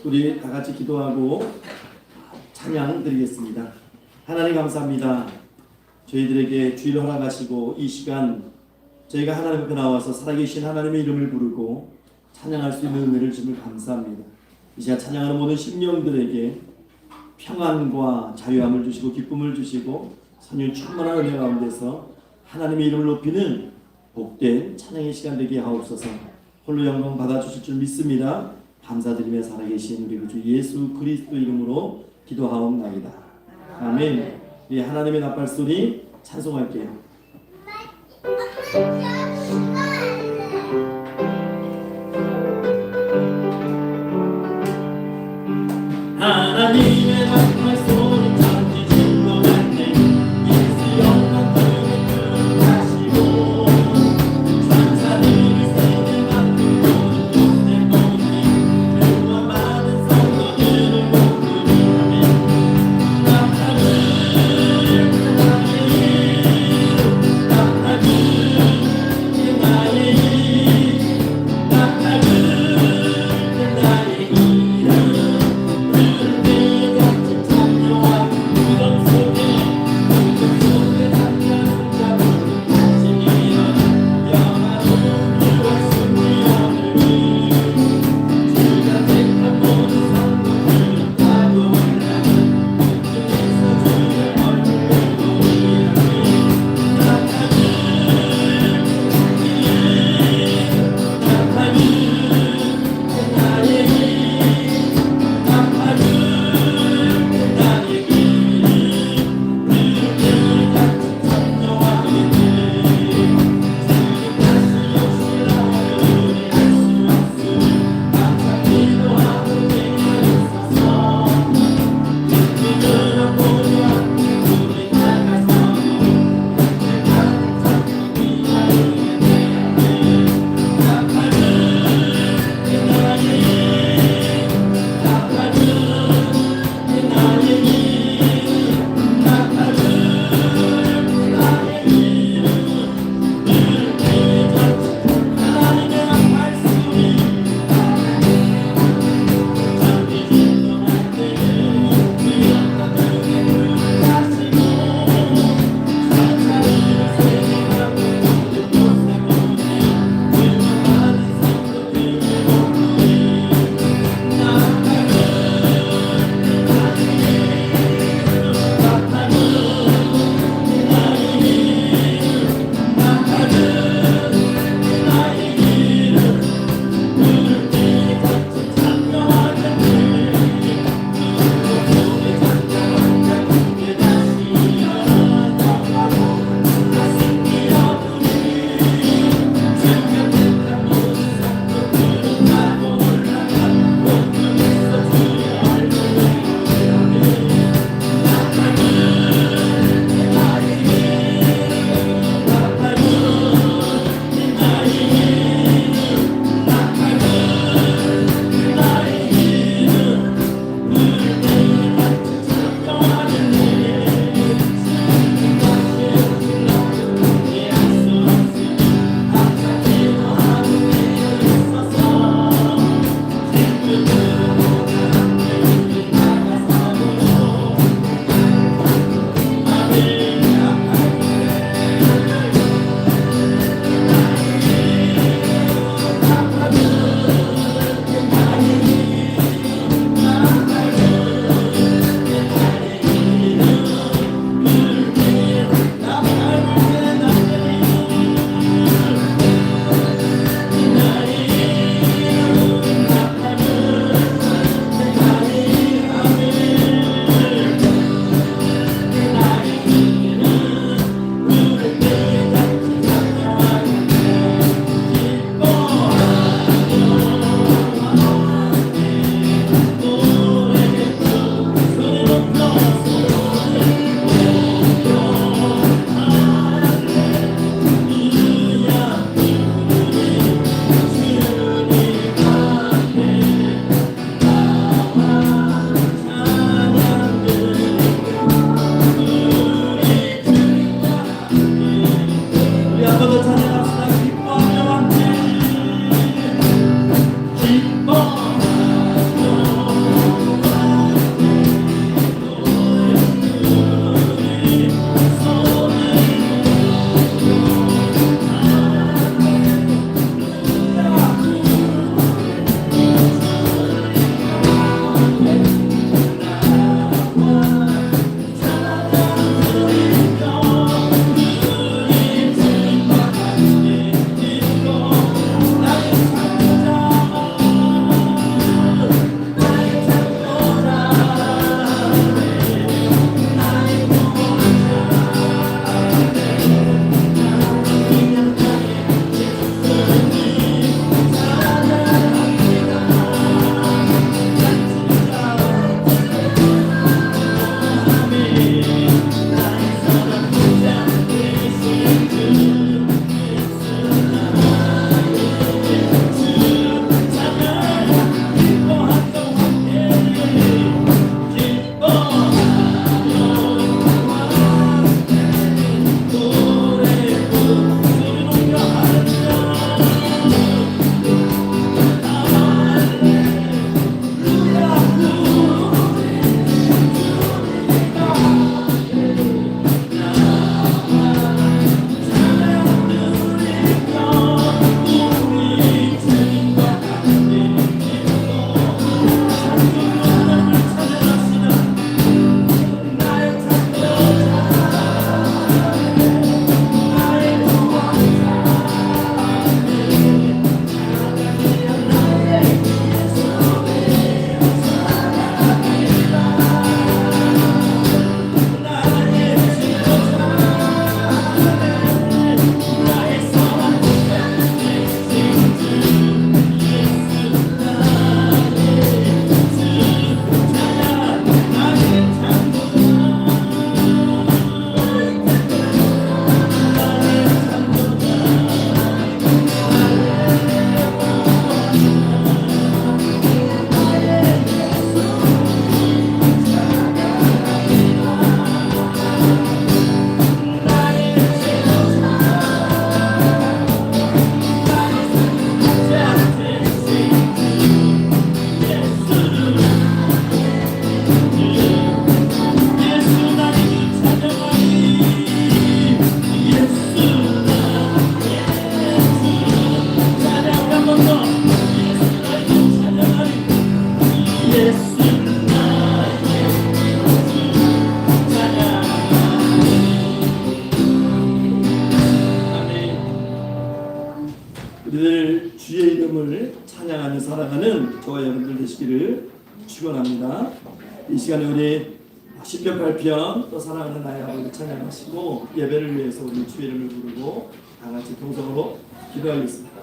우리 다 같이 기도하고 찬양 드리겠습니다. 하나님 감사합니다. 저희들에게 주일을 허락하시고 이 시간 저희가 하나님 앞에 나와서 살아계신 하나님의 이름을 부르고 찬양할 수 있는 은혜를 주심을 감사합니다. 이 시간 찬양하는 모든 심령들에게 평안과 자유함을 주시고 기쁨을 주시고 선율 충만한 은혜 가운데서 하나님의 이름을 높이는 복된 찬양의 시간 되게 하옵소서. 홀로 영광 받아주실 줄 믿습니다. 감사드리며 살아계신 우리 주 예수 그리스도 이름으로 기도하옵나이다. 아멘. 예, 하나님의 나팔소리 찬송할게요. 하나님의 나팔소리 천지진 것 같네. 예수 영광 그를 하시고 천사들이 세는 앞을 보는 곳에 그와 많은 성도들을 공급하네. 늘 주의 이름을 찬양하며 살아가는 저와 여러분들 되시기를 축원합니다. 이 시간에 우리 시편 8편 또 사랑하는 나의 아버지 찬양하시고 예배를 위해서 우리 주의 이름을 부르고 다 같이 동성으로 기도하겠습니다.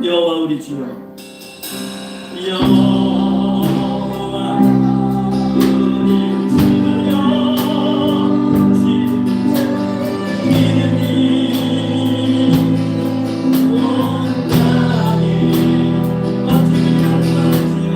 여호와 우리 주여, 여호와 우리 주여, 이름이 온전히 어떻게 하시오.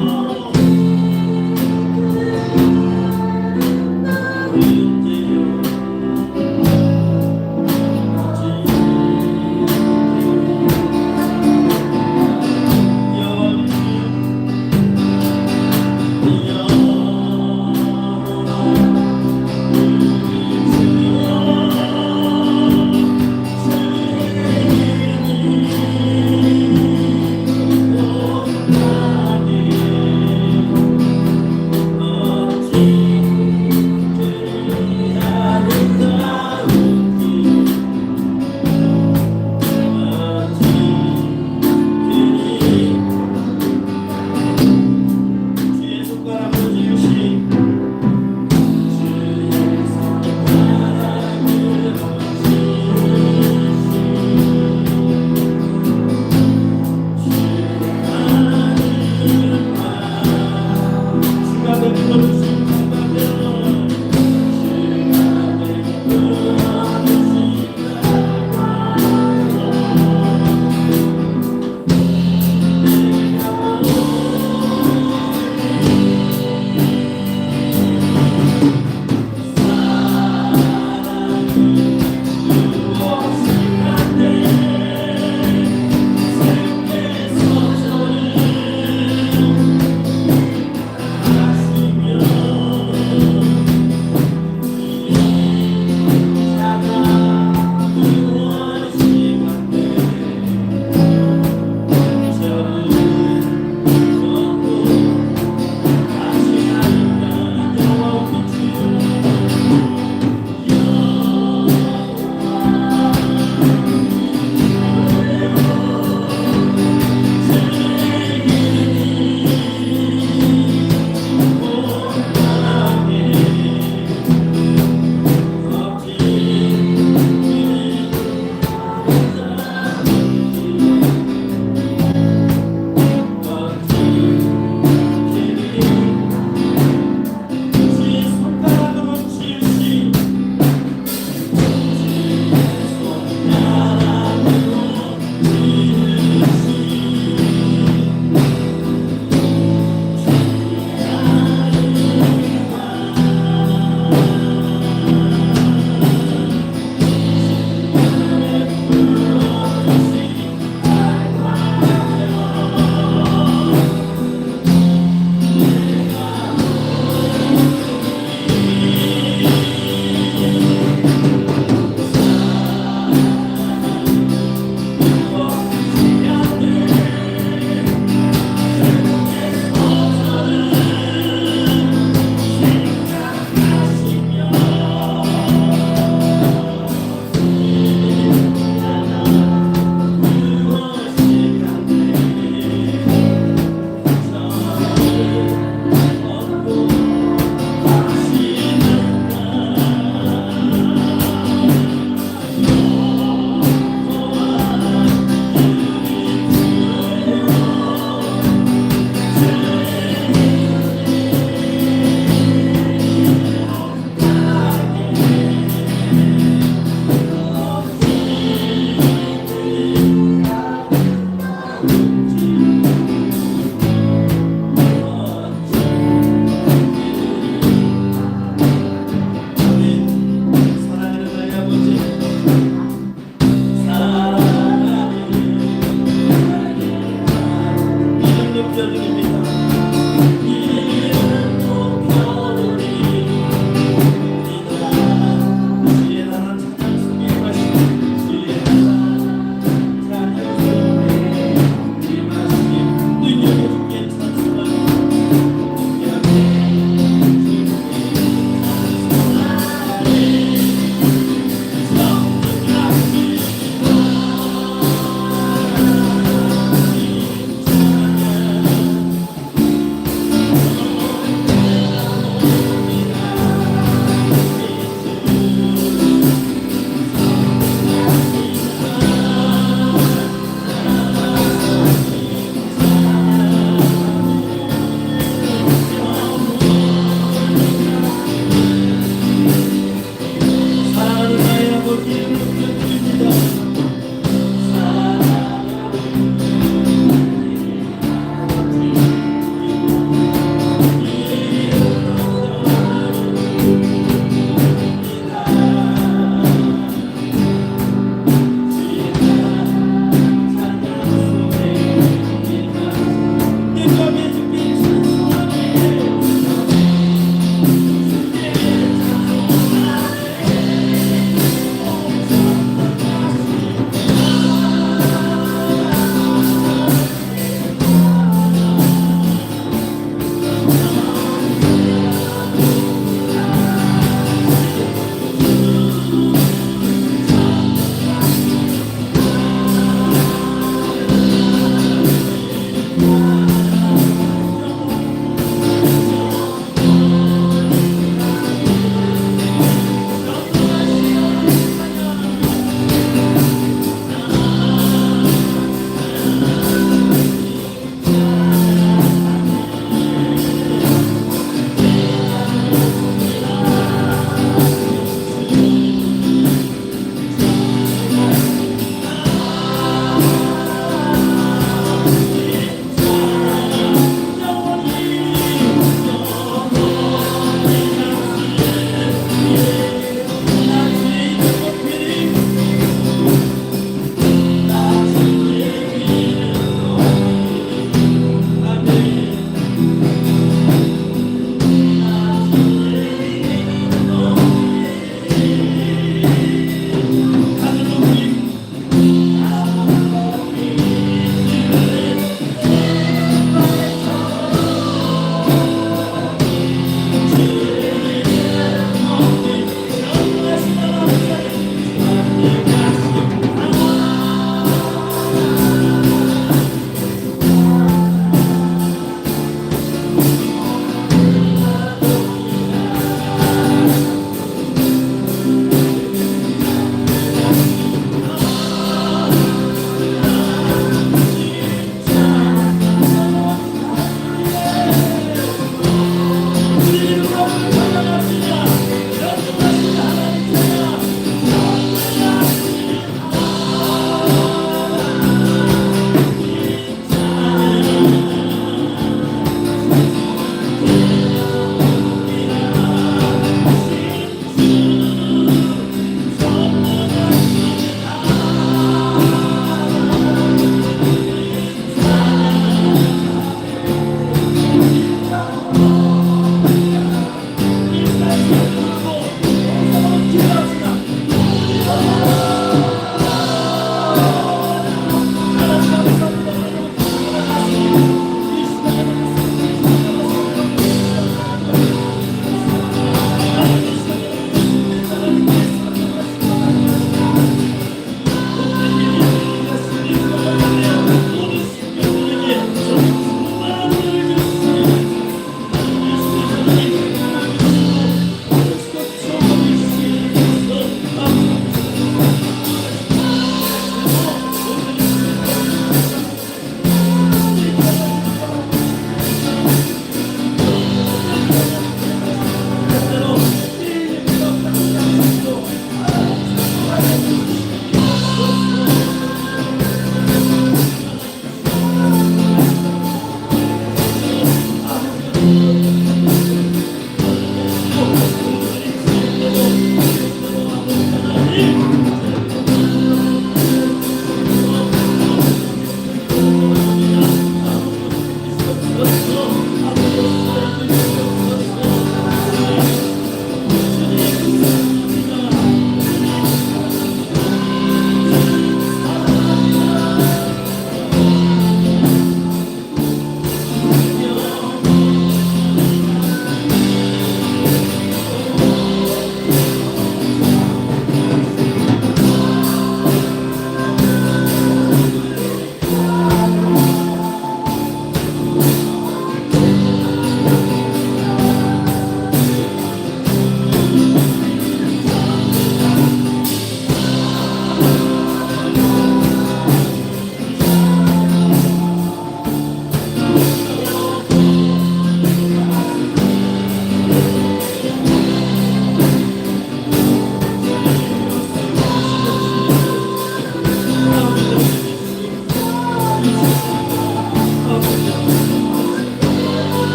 Hallelujah.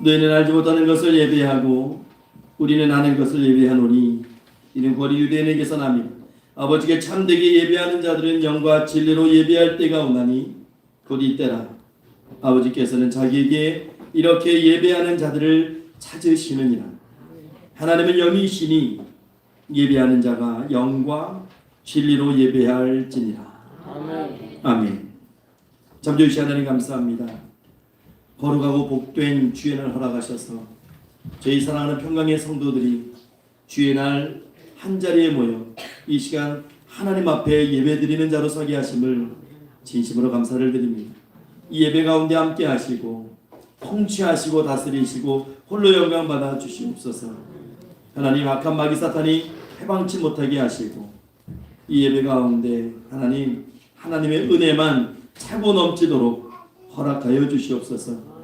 너희는 알지 못하는 것을 예배하고 우리는 아는 것을 예배하노니 이는 권리 유대인에게서 남이라. 아버지께 참되게 예배하는 자들은 영과 진리로 예배할 때가 오나니 곧 이때라. 아버지께서는 자기에게 이렇게 예배하는 자들을 찾으시느니라. 하나님은 영이시니 예배하는 자가 영과 진리로 예배할지니라. 아멘. 잠잠시 하나님 감사합니다. 거룩하고 복된 주의 날 허락하셔서 저희 사랑하는 평강의 성도들이 주의 날 한자리에 모여 이 시간 하나님 앞에 예배드리는 자로 서게 하심을 진심으로 감사를 드립니다. 이 예배 가운데 함께 하시고 통치하시고 다스리시고 홀로 영광 받아 주시옵소서. 하나님, 악한 마귀 사탄이 해방치 못하게 하시고 이 예배 가운데 하나님의 은혜만 차고 넘치도록 허락하여 주시옵소서.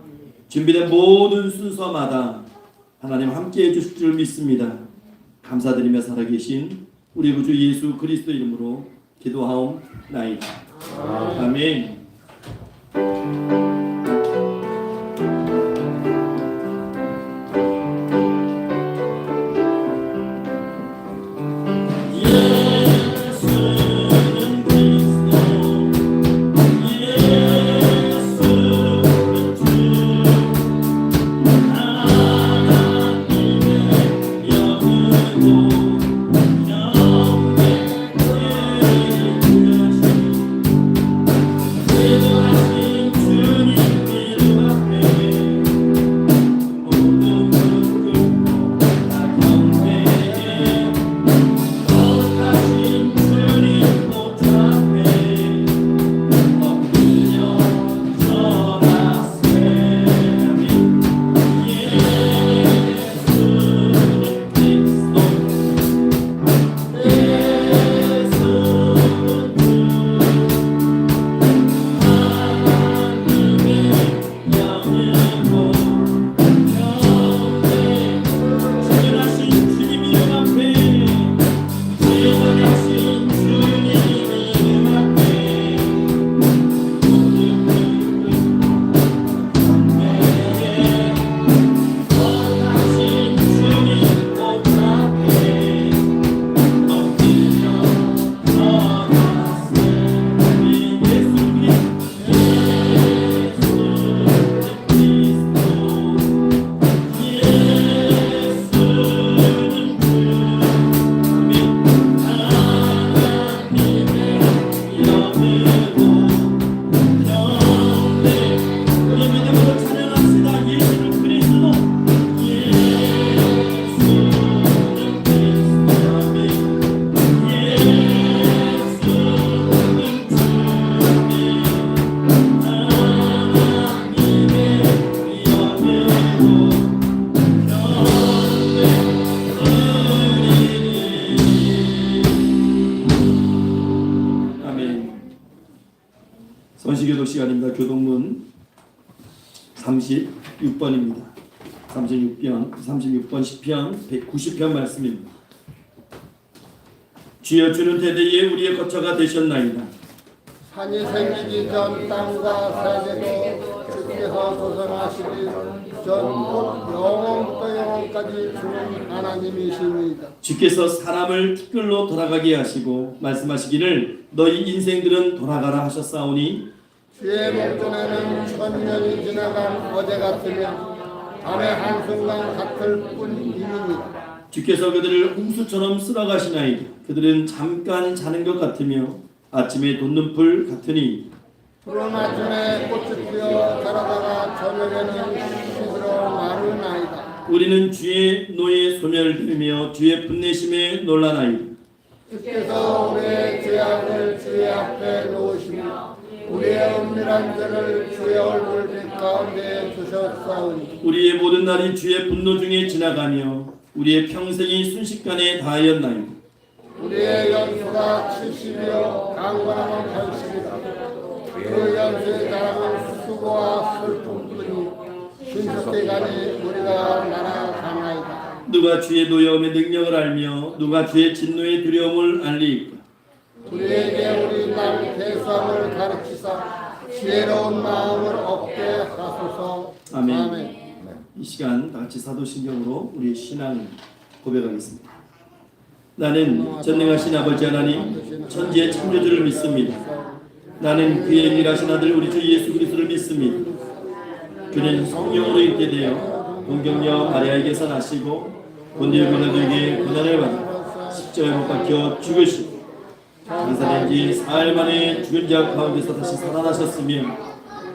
준비된 모든 순서마다 하나님 함께해 주실 줄 믿습니다. 감사드리며 살아계신 우리 구주 예수 그리스도 이름으로 기도하옵나이다. 아멘. 주님 시간입니다. 교동문 36번입니다. 36번 시편 190편 말씀입니다. 주여 주는 대대에 우리의 거처가 되셨나이다. 산이 생기기 전 땅과 세계도 주께서 조성하시기 전 영원부터 영원까지 주는 하나님이십니다. 주께서 사람을 티끌로 돌아가게 하시고 말씀하시기를 너희 인생들은 돌아가라 하셨사오니 주의 목전에는 천년이 지나간 어제 같으며 밤의 한순간 같을 뿐입니다. 주께서 그들을 홍수처럼 쓸어가시나이다. 그들은 잠깐 자는 것 같으며 아침에 돋는 불 같으니 푸른 아침에 꽃이 피어 자라다가 저녁에는 시들어 마르나이다. 우리는 주의 노에 소멸되며 주의 분내심에 놀라나이다. 주께서 우리의 죄악을 주의 앞에 놓으시며 우리의 은밀한 죄를 주의 얼굴 가운데 두셨사오니 우리의 모든 날이 주의 분노 중에 지나가며 우리의 평생이 순식간에 다하였나이다. 우리의 연수가 70이요 강건함은 80이다. 그 연수의 자랑은 수고와 슬픔뿐이 신속히 가니 우리가 날아가나이다. 누가 주의 노여움의 능력을 알며 누가 주의 진노의 두려움을 알리이까. 우리에게 우리 날 대수함을 가르치사 지혜로운 마음을 얻게 하소서. 아멘. 이 시간 다 같이 사도신경으로 우리의 신앙 고백하겠습니다. 나는 전능하신 아버지 하나님 천지의 창조주를 믿습니다. 나는 그의 일하신 아들 우리 주 예수 그리스도를 믿습니다. 그는 성령으로 있게 되어 동경녀 마리아에게서 나시고 본디오 빌라도에게 고난을 받아 십자가에 못 박혀 죽으시고 장사된 지 사흘 만에 죽은 자 가운데서 다시 살아나셨으며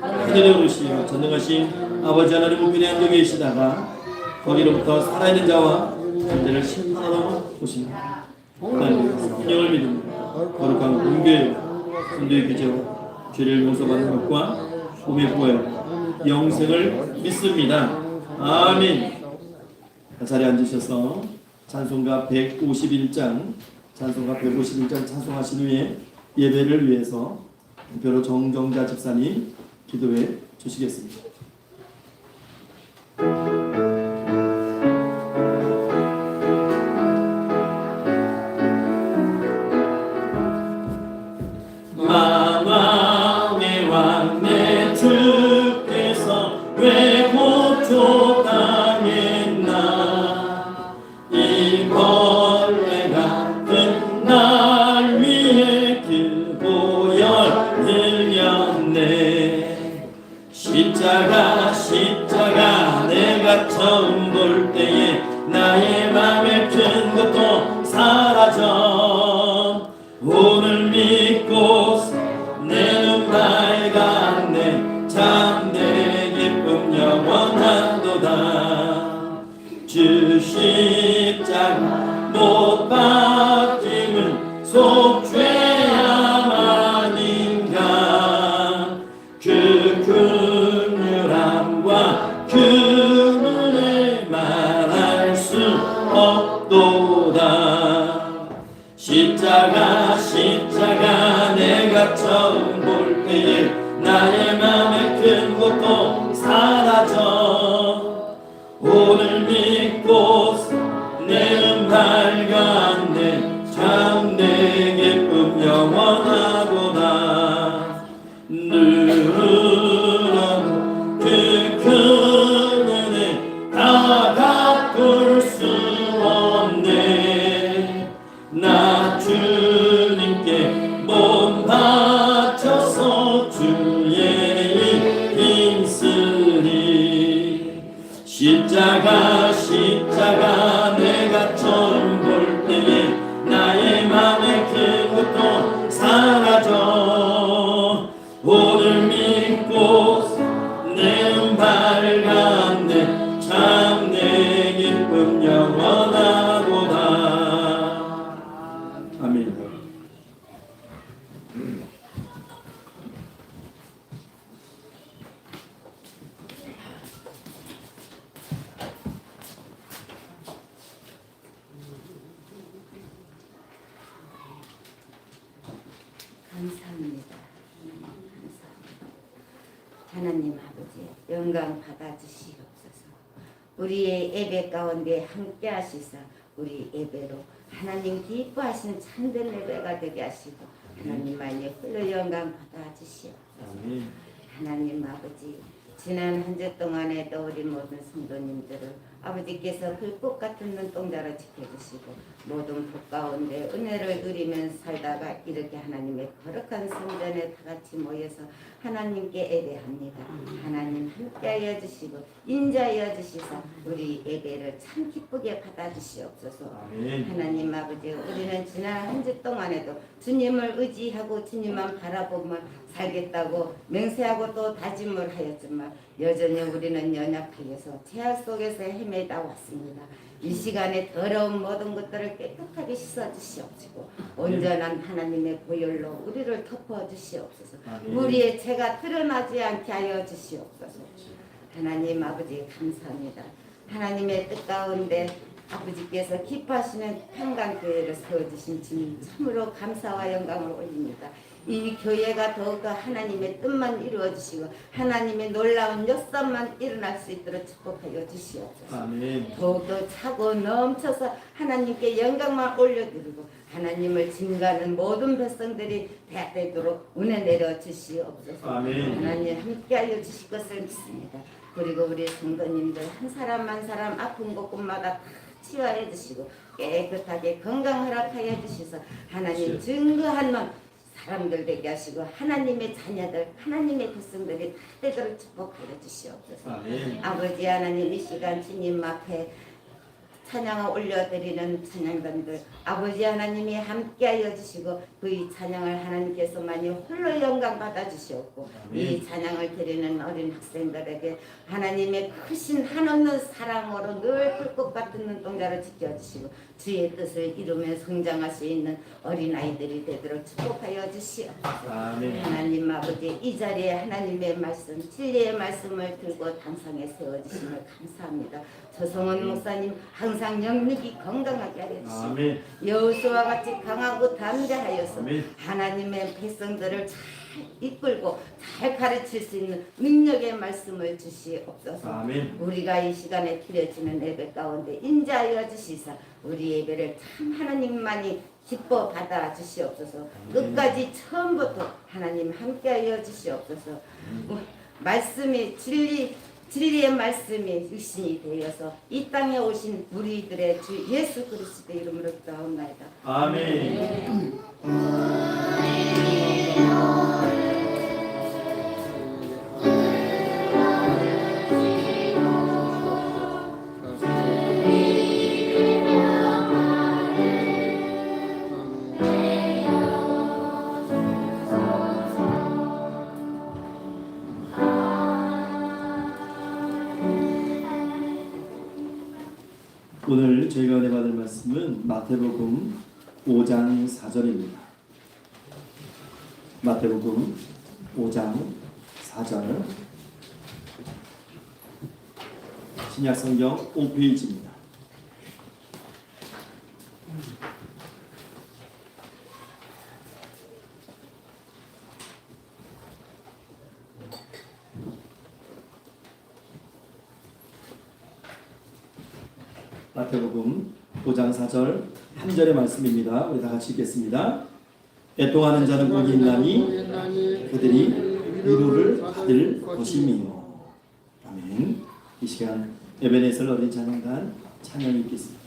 하늘에 오르시어 전능하신 아버지 하나님 우편에 앉아 계시다가 거기로부터 살아있는 자와 존재를 심판하러 오십니다. 나는 성령을 믿습니다. 거룩한 공교회 성도의 교제와 죄를 용서받는 것과 몸의 부활 영생을 믿습니다. 아멘. 자리에 앉으셔서 찬송가 151장 찬송하신 후에 예배를 위해서 대표로 정정자 집사님 기도해 주시겠습니다. 마마의 왕 내 주께서 왜 고초 당했나 이 벌레 같은 날 위에 그 보혈 흘렸네. 십자가 내가 처음 볼 때에 나의 맘에 든 것도 사라져. 오늘 믿고 내 눈 밝았네. 참내 기쁨 영원한도다. 주 십자가 못 박힘은 속죄함 아닌가. 그 긍휼함과 그 은혜 말할 수 없도다. 십자가 내가 처음 볼 때에 나의 맘에 든 것도 사라져. 오늘 믿고 내 눈 밝았네. 참내 기쁨 영원하도다. 누구는 그 큰 은혜 다 갚을 수 없네. 나 주님께 몸 바쳐서 주의 힘쓰리. 십자가 내가 처음 볼 때에 나의 맘에 든 것도 사라져. 오늘 믿고 내 눈 밝았네. 참내 기쁨 영원하도다. 아멘. 감사합니다. 감사합니다. 하나님 아버지 영광 받아주시옵소서. 우리의 예배 가운데 함께 하시사 우리 예배로 하나님 기뻐하시는 참된 예배가 되게 하시고 하나님만이 홀로 영광 받아주시옵소서. 아멘. 하나님 아버지 지난 한 주 동안에도 우리 모든 성도님들을 아버지께서 불꽃 같은 눈동자로 지켜주시고 모든 복 가운데 은혜를 누리면서 살다가 이렇게 하나님의 거룩한 성전에 다 같이 모여서 하나님께 예배합니다. 하나님 함께하여 주시고 인자하여 주시사 우리 예배를 참 기쁘게 받아주시옵소서. 아멘. 하나님 아버지 우리는 지난 한 주 동안에도 주님을 의지하고 주님만 바라보면 살겠다고 맹세하고 또 다짐을 하였지만 여전히 우리는 연약하여서 죄악 속에서 헤매다 왔습니다. 이 시간에 더러운 모든 것들을 깨끗하게 씻어주시옵시고 온전한 하나님의 보혈로 우리를 덮어주시옵소서. 아멘. 우리의 죄가 드러나지 않게 하여 주시옵소서. 하나님 아버지 감사합니다. 하나님의 뜻 가운데 아버지께서 기뻐하시는 평강교회를 세워주신 주님 참으로 감사와 영광을 올립니다. 이 교회가 더욱더 하나님의 뜻만 이루어주시고 하나님의 놀라운 역사만 일어날 수 있도록 축복하여 주시옵소서. 아멘. 더욱더 차고 넘쳐서 하나님께 영광만 올려드리고 하나님을 증거하는 모든 백성들이 되도록 은혜 내려 주시옵소서. 아멘. 하나님 함께하여 주실 것을 믿습니다. 그리고 우리 성도님들 한 사람 한 사람 아픈 곳곳마다 다 치유해 주시고 깨끗하게 건강 허락하여 주셔서 하나님 증거하는 사람들 되게 하시고 하나님의 자녀들 하나님의 백성들이 다 되도록 축복하여 주시옵소서. 아멘. 아버지 하나님 이 시간 주님 앞에 찬양을 올려드리는 찬양단들 아버지 하나님이 함께하여 주시고 그 찬양을 하나님께서만이 홀로 영광 받아주시옵고 이 찬양을 드리는 어린 학생들에게 하나님의 크신 한없는 사랑으로 늘 불꽃 같은 눈동자로 지켜주시고 주의 뜻을 이루며 성장할 수 있는 어린아이들이 되도록 축복하여 주시옵소서. 아멘. 하나님 아버지 이 자리에 하나님의 말씀 진리의 말씀을 들고 당상에 세워주심을 감사합니다. 조성원 목사님 항상 영육이 건강하게 하여 주시고 아멘. 여호수아와 같이 강하고 담대하여서 아멘. 하나님의 백성들을 잘 이끌고 잘 가르칠 수 있는 능력의 말씀을 주시옵소서. 아멘. 우리가 이 시간에 드려지는 예배 가운데 인자하여 주시사 우리 예배를 참 하나님만이 기뻐 받아 주시옵소서. 끝까지 처음부터 하나님 함께하여 주시옵소서. 말씀이 진리의 말씀이 육신이 되어서 이 땅에 오신 우리들의 주 예수 그리스도 이름으로 기도하옵나이다. 아멘. 오늘 저희가 은혜 받을 말씀은 마태복음 5장 4절입니다. 마태복음 5장 4절 신약성경 5페이지입니다. 마태복음 5장 4절 한 절의 말씀입니다. 우리 다 같이 읽겠습니다. 애통하는 자는 복이 있나니 그들이 위로를 받을 것이며. 아멘. 이 시간 에베네셀 어린 찬양단 찬양 읽겠습니다.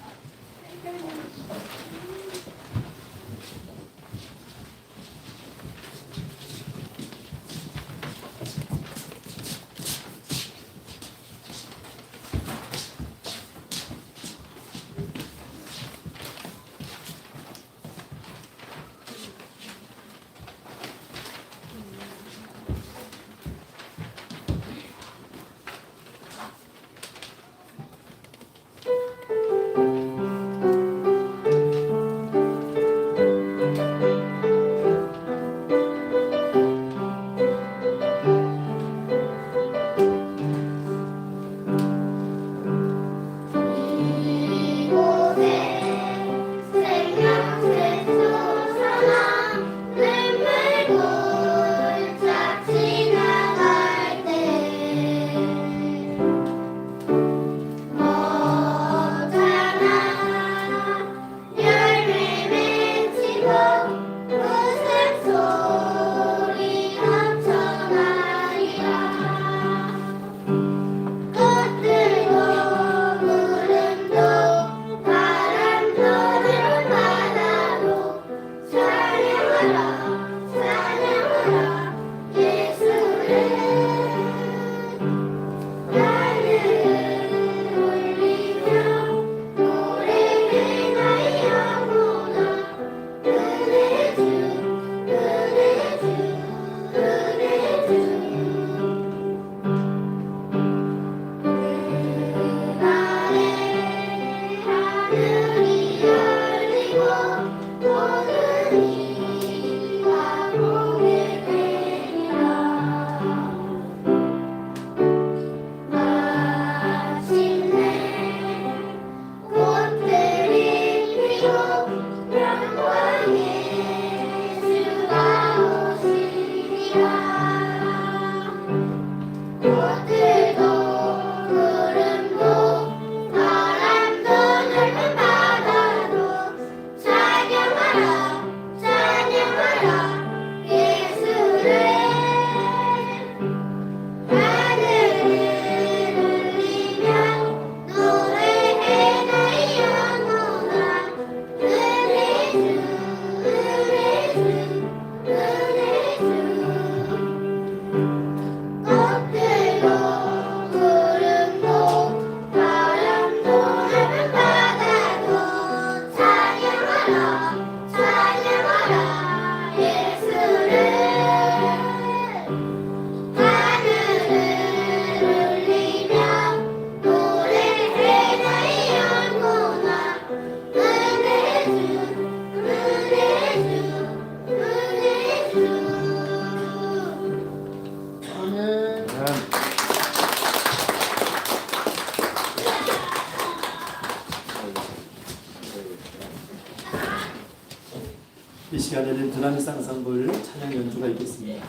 이 시간에는 드라미 쌍상볼 찬양 연주가 있겠습니다.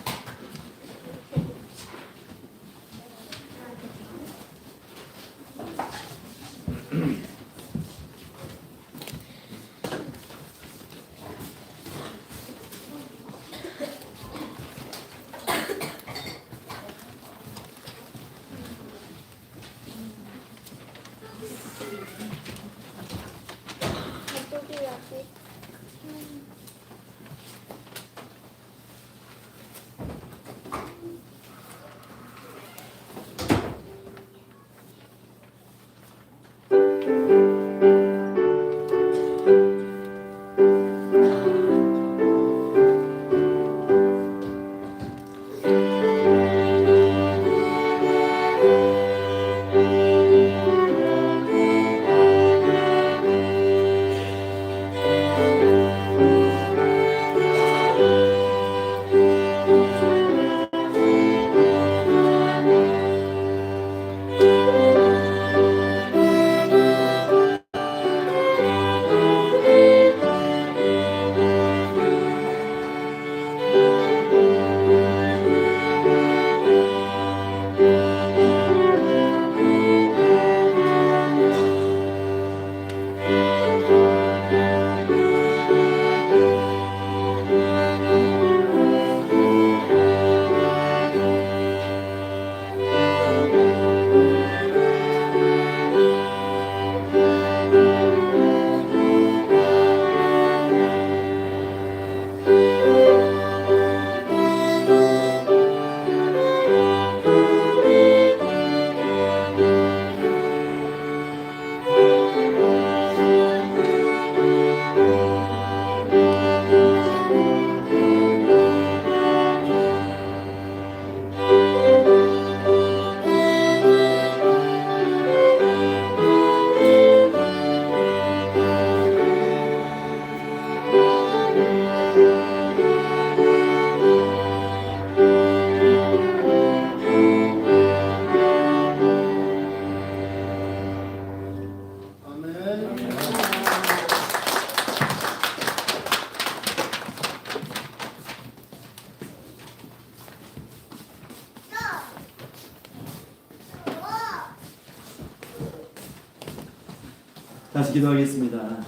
다시 기도하겠습니다.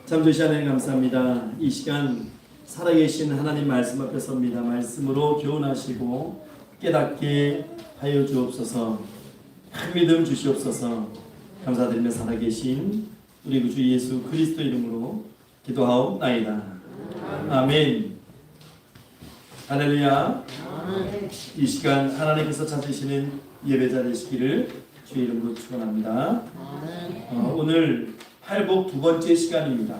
참 좋으신 하나님 감사합니다. 이 시간 살아계신 하나님 말씀 앞에 섭니다. 말씀으로 교훈하시고 깨닫게 하여 주옵소서. 큰 믿음 주시옵소서. 감사드리며 살아계신 우리 구주 예수 그리스도 이름으로 기도하옵나이다. 아멘. 할렐루야. 이 시간 하나님께서 찾으시는 예배자 되시기를 주의 이름으로 축원합니다. 오늘 팔복 두 번째 시간입니다.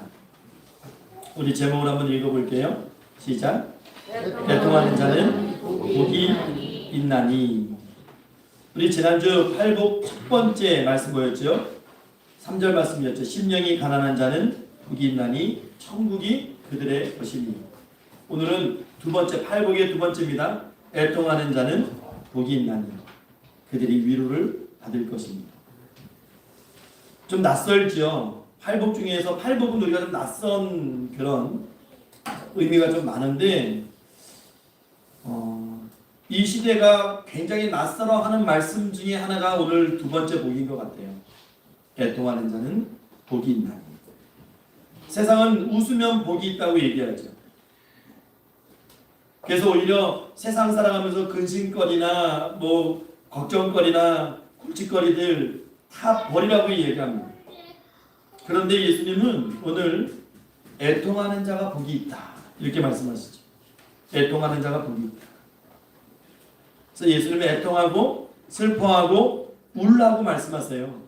우리 제목을 한번 읽어볼게요. 시작. 애통하는 자는 복이 있나니. 우리 지난주 팔복 첫 번째 말씀 뭐였죠? 3절 말씀이었죠. 심령이 가난한 자는 복이 있나니 천국이 그들의 것이니. 오늘은 두 번째, 팔복의 두 번째입니다. 애통하는 자는 복이 있나니 그들이 위로를 받을 것입니다. 좀 낯설죠. 팔복 중에서 팔복은 우리가 좀 낯선 그런 의미가 좀 많은데 이 시대가 굉장히 낯설어하는 말씀 중에 하나가 오늘 두 번째 복인 것 같아요. 애통하는 자는 복이 있나니. 세상은 웃으면 복이 있다고 얘기하죠. 그래서 오히려 세상 살아가면서 근심거리나 뭐 걱정거리나 굵직거리들 다 버리라고 얘기합니다. 그런데 예수님은 오늘 애통하는 자가 복이 있다 이렇게 말씀하시죠. 애통하는 자가 복이 있다. 그래서 예수님은 애통하고 슬퍼하고 울라고 말씀하세요.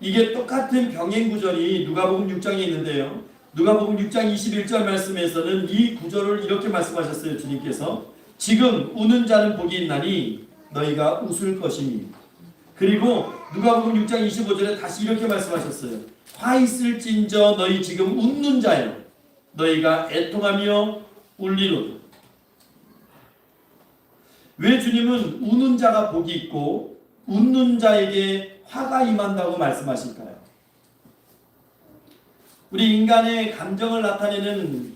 이게 똑같은 병행 구절이 누가복음 6장에 있는데요. 누가복음 6장 21절 말씀에서는 이 구절을 이렇게 말씀하셨어요. 주님께서 지금 우는 자는 복이 있나니 너희가 웃을 것이니. 그리고 누가복음 6장 25절에 다시 이렇게 말씀하셨어요. 화 있을진저 너희 지금 웃는 자여 너희가 애통하며 울리로다. 왜 주님은 우는 자가 복이 있고 웃는 자에게 화가 임한다고 말씀하실까요? 우리 인간의 감정을 나타내는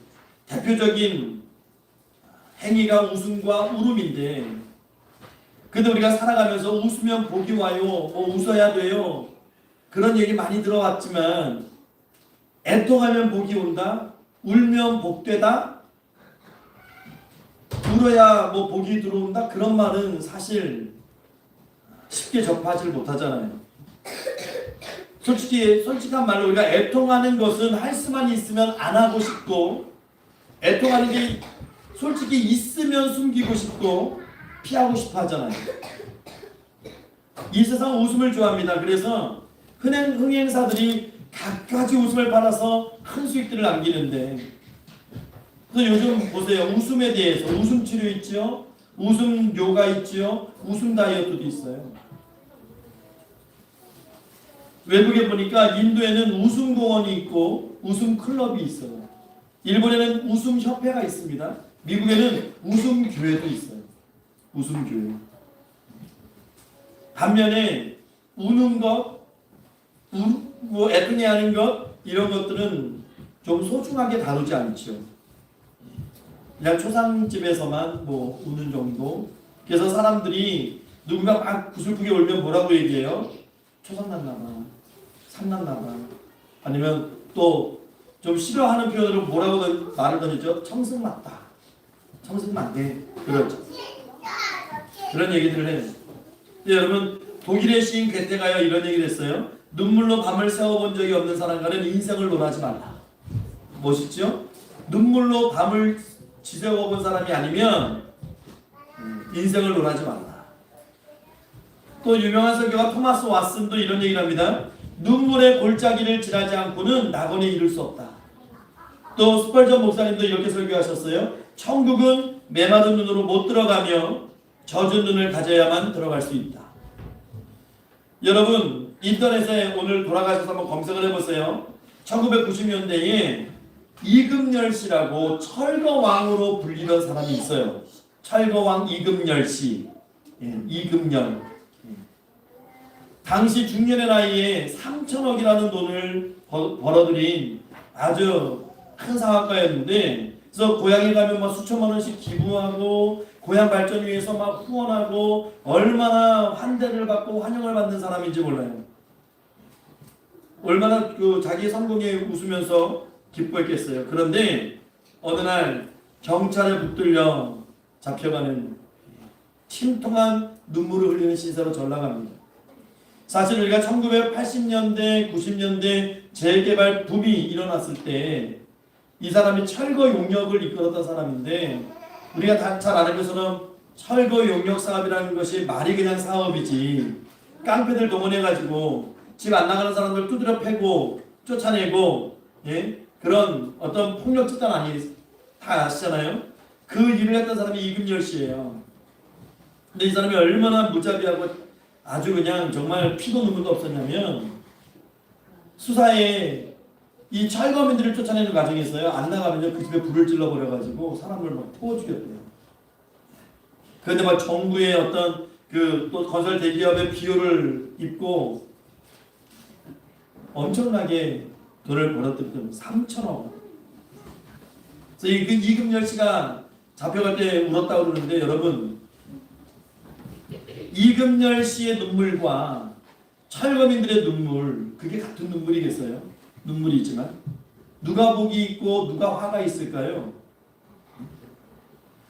대표적인 행위가 웃음과 울음인데, 근데 우리가 살아가면서 웃으면 복이 와요, 웃어야 돼요, 그런 얘기 많이 들어왔지만, 애통하면 복이 온다, 울면 복되다, 울어야 복이 들어온다, 그런 말은 사실 쉽게 접하지 못하잖아요. 솔직한 말로 우리가 애통하는 것은 할 수만 있으면 안 하고 싶고, 애통하는 게 솔직히 있으면 숨기고 싶고 피하고 싶어 하잖아요. 이 세상 웃음을 좋아합니다. 그래서 흥행사들이 갖가지 웃음을 팔아서 큰 수익들을 남기는데, 그래서 요즘 보세요. 웃음에 대해서 웃음 치료 있죠, 웃음 요가 있죠, 웃음 다이어트도 있어요. 외국에 보니까 인도에는 웃음 공원이 있고 웃음 클럽이 있어요. 일본에는 웃음 협회가 있습니다. 미국에는 웃음 교회도 있어요. 웃음 교회. 반면에 우는 것, 애통해하는 것, 이런 것들은 좀 소중하게 다루지 않죠. 그냥 초상집에서만 우는 정도. 그래서 사람들이 누군가 막 구슬프게 울면 뭐라고 얘기해요? 초상났나봐, 삼났나봐. 아니면 또 좀 싫어하는 표현으로 뭐라고 말을 던지죠? 청승맞다, 청승맞네, 그렇죠. 그런 얘기들을 해요. 여러분, 독일의 시인 괴테가요 이런 얘기를 했어요. 눈물로 밤을 새워본 적이 없는 사람과는 인생을 논하지 말라. 멋있죠? 눈물로 밤을 지새워본 사람이 아니면 인생을 논하지 말라. 또 유명한 설교가 토마스 왓슨도 이런 얘기를 합니다. 눈물의 골짜기를 지나지 않고는 낙원에 이를 수 없다. 또 스펄전 목사님도 이렇게 설교하셨어요. 천국은 메마른 눈으로 못 들어가며 젖은 눈을 가져야만 들어갈 수 있다. 여러분, 인터넷에 오늘 돌아가셔서 한번 검색을 해보세요. 1990년대에 이금열 씨라고 철거왕으로 불리던 사람이 있어요. 철거왕 이금열 씨. 이금열. 당시 중년의 나이에 3천억이라는 돈을 벌어들인 아주 큰 상학가였는데, 그래서 고향에 가면 막 수천만 원씩 기부하고 고향 발전 위해서 막 후원하고 얼마나 환대를 받고 환영을 받는 사람인지 몰라요. 얼마나 자기 성공에 웃으면서 기뻐했겠어요. 그런데 어느 날 경찰에 붙들려 잡혀가는 침통한 눈물을 흘리는 신세로 전락합니다. 사실 우리가 1980년대, 90년대 재개발 붐이 일어났을 때 이 사람이 철거 용역을 이끌었던 사람인데, 우리가 다 잘 아는 것처럼 철거 용역 사업이라는 것이 말이 그냥 사업이지, 깡패들 동원해가지고 집 안 나가는 사람들 두드려 패고 쫓아내고, 그런 어떤 폭력 집단 아니, 다 아시잖아요. 그 일을 했던 사람이 이금열 씨예요. 근데 이 사람이 얼마나 무자비하고 아주 그냥 정말 피도 눈물도 없었냐면, 수사에 이 철거민들을 쫓아내는 과정이 있어요. 안 나가면요 그 집에 불을 질러버려가지고 사람을 막 태워 죽였대요. 그런데 막 정부의 어떤 또 건설 대기업의 비호를 입고 엄청나게 돈을 벌었던 3천억. 그래서 이금열 씨가 잡혀갈 때 울었다고 그러는데, 여러분, 이금열 씨의 눈물과 철거민들의 눈물, 그게 같은 눈물이겠어요? 눈물이 있지만 누가 복이 있고 누가 화가 있을까요?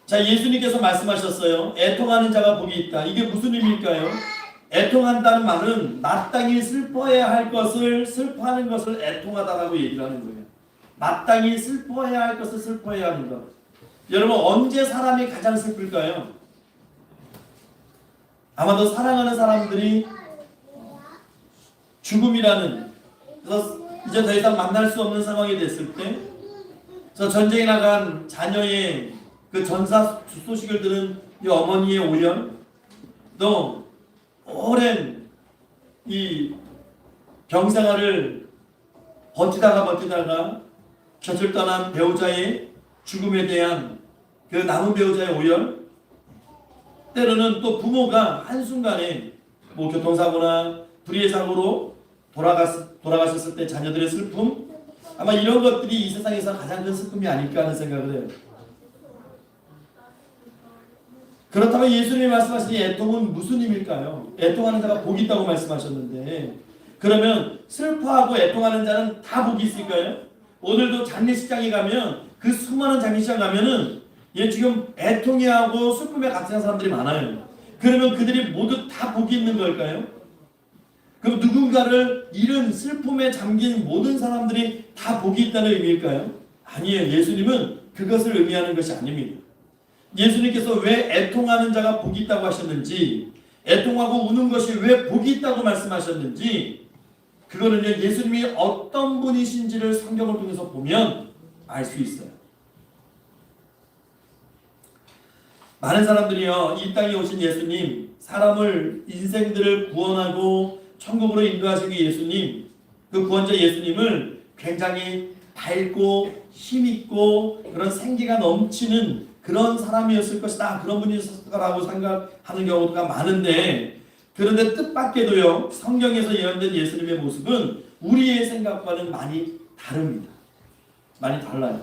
자, 예수님께서 말씀하셨어요. 애통하는 자가 복이 있다. 이게 무슨 의미일까요? 애통한다는 말은 마땅히 슬퍼해야 할 것을 슬퍼하는 것을 애통하다라고 얘기를 하는 거예요. 마땅히 슬퍼해야 할 것을 슬퍼해야 하는 것. 여러분, 언제 사람이 가장 슬플까요? 아마도 사랑하는 사람들이 죽음이라는, 그래서 이제 더 이상 만날 수 없는 상황이 됐을 때, 그래서 전쟁에 나간 자녀의 그 전사 소식을 들은 이 어머니의 오열, 또 오랜 이 병생활을 버티다가 곁을 떠난 배우자의 죽음에 대한 그 남은 배우자의 오열, 때로는 또 부모가 한순간에 교통사고나 불의의 사고로 돌아가셨을 때 자녀들의 슬픔, 아마 이런 것들이 이 세상에서 가장 큰 슬픔이 아닐까 하는 생각을 해요. 그렇다면 예수님이 말씀하신 이 애통은 무슨 의미일까요? 애통하는 자가 복이 있다고 말씀하셨는데, 그러면 슬퍼하고 애통하는 자는 다 복이 있을까요? 오늘도 장례식장에 가면, 그 수많은 장례식장 가면은 지금 애통해하고 슬픔에 갇힌 사람들이 많아요. 그러면 그들이 모두 다 복이 있는 걸까요? 그럼 누군가를 잃은 슬픔에 잠긴 모든 사람들이 다 복이 있다는 의미일까요? 아니에요. 예수님은 그것을 의미하는 것이 아닙니다. 예수님께서 왜 애통하는 자가 복이 있다고 하셨는지, 애통하고 우는 것이 왜 복이 있다고 말씀하셨는지, 그거는요, 예수님이 어떤 분이신지를 성경을 통해서 보면 알 수 있어요. 많은 사람들이요, 이 땅에 오신 예수님, 사람을, 인생들을 구원하고 천국으로 인도하시는 예수님, 그 구원자 예수님을 굉장히 밝고 힘있고 그런 생기가 넘치는 그런 사람이었을 것이다, 그런 분이었을 거라고 생각하는 경우가 많은데, 그런데 뜻밖에도요, 성경에서 예언된 예수님의 모습은 우리의 생각과는 많이 다릅니다. 많이 달라요.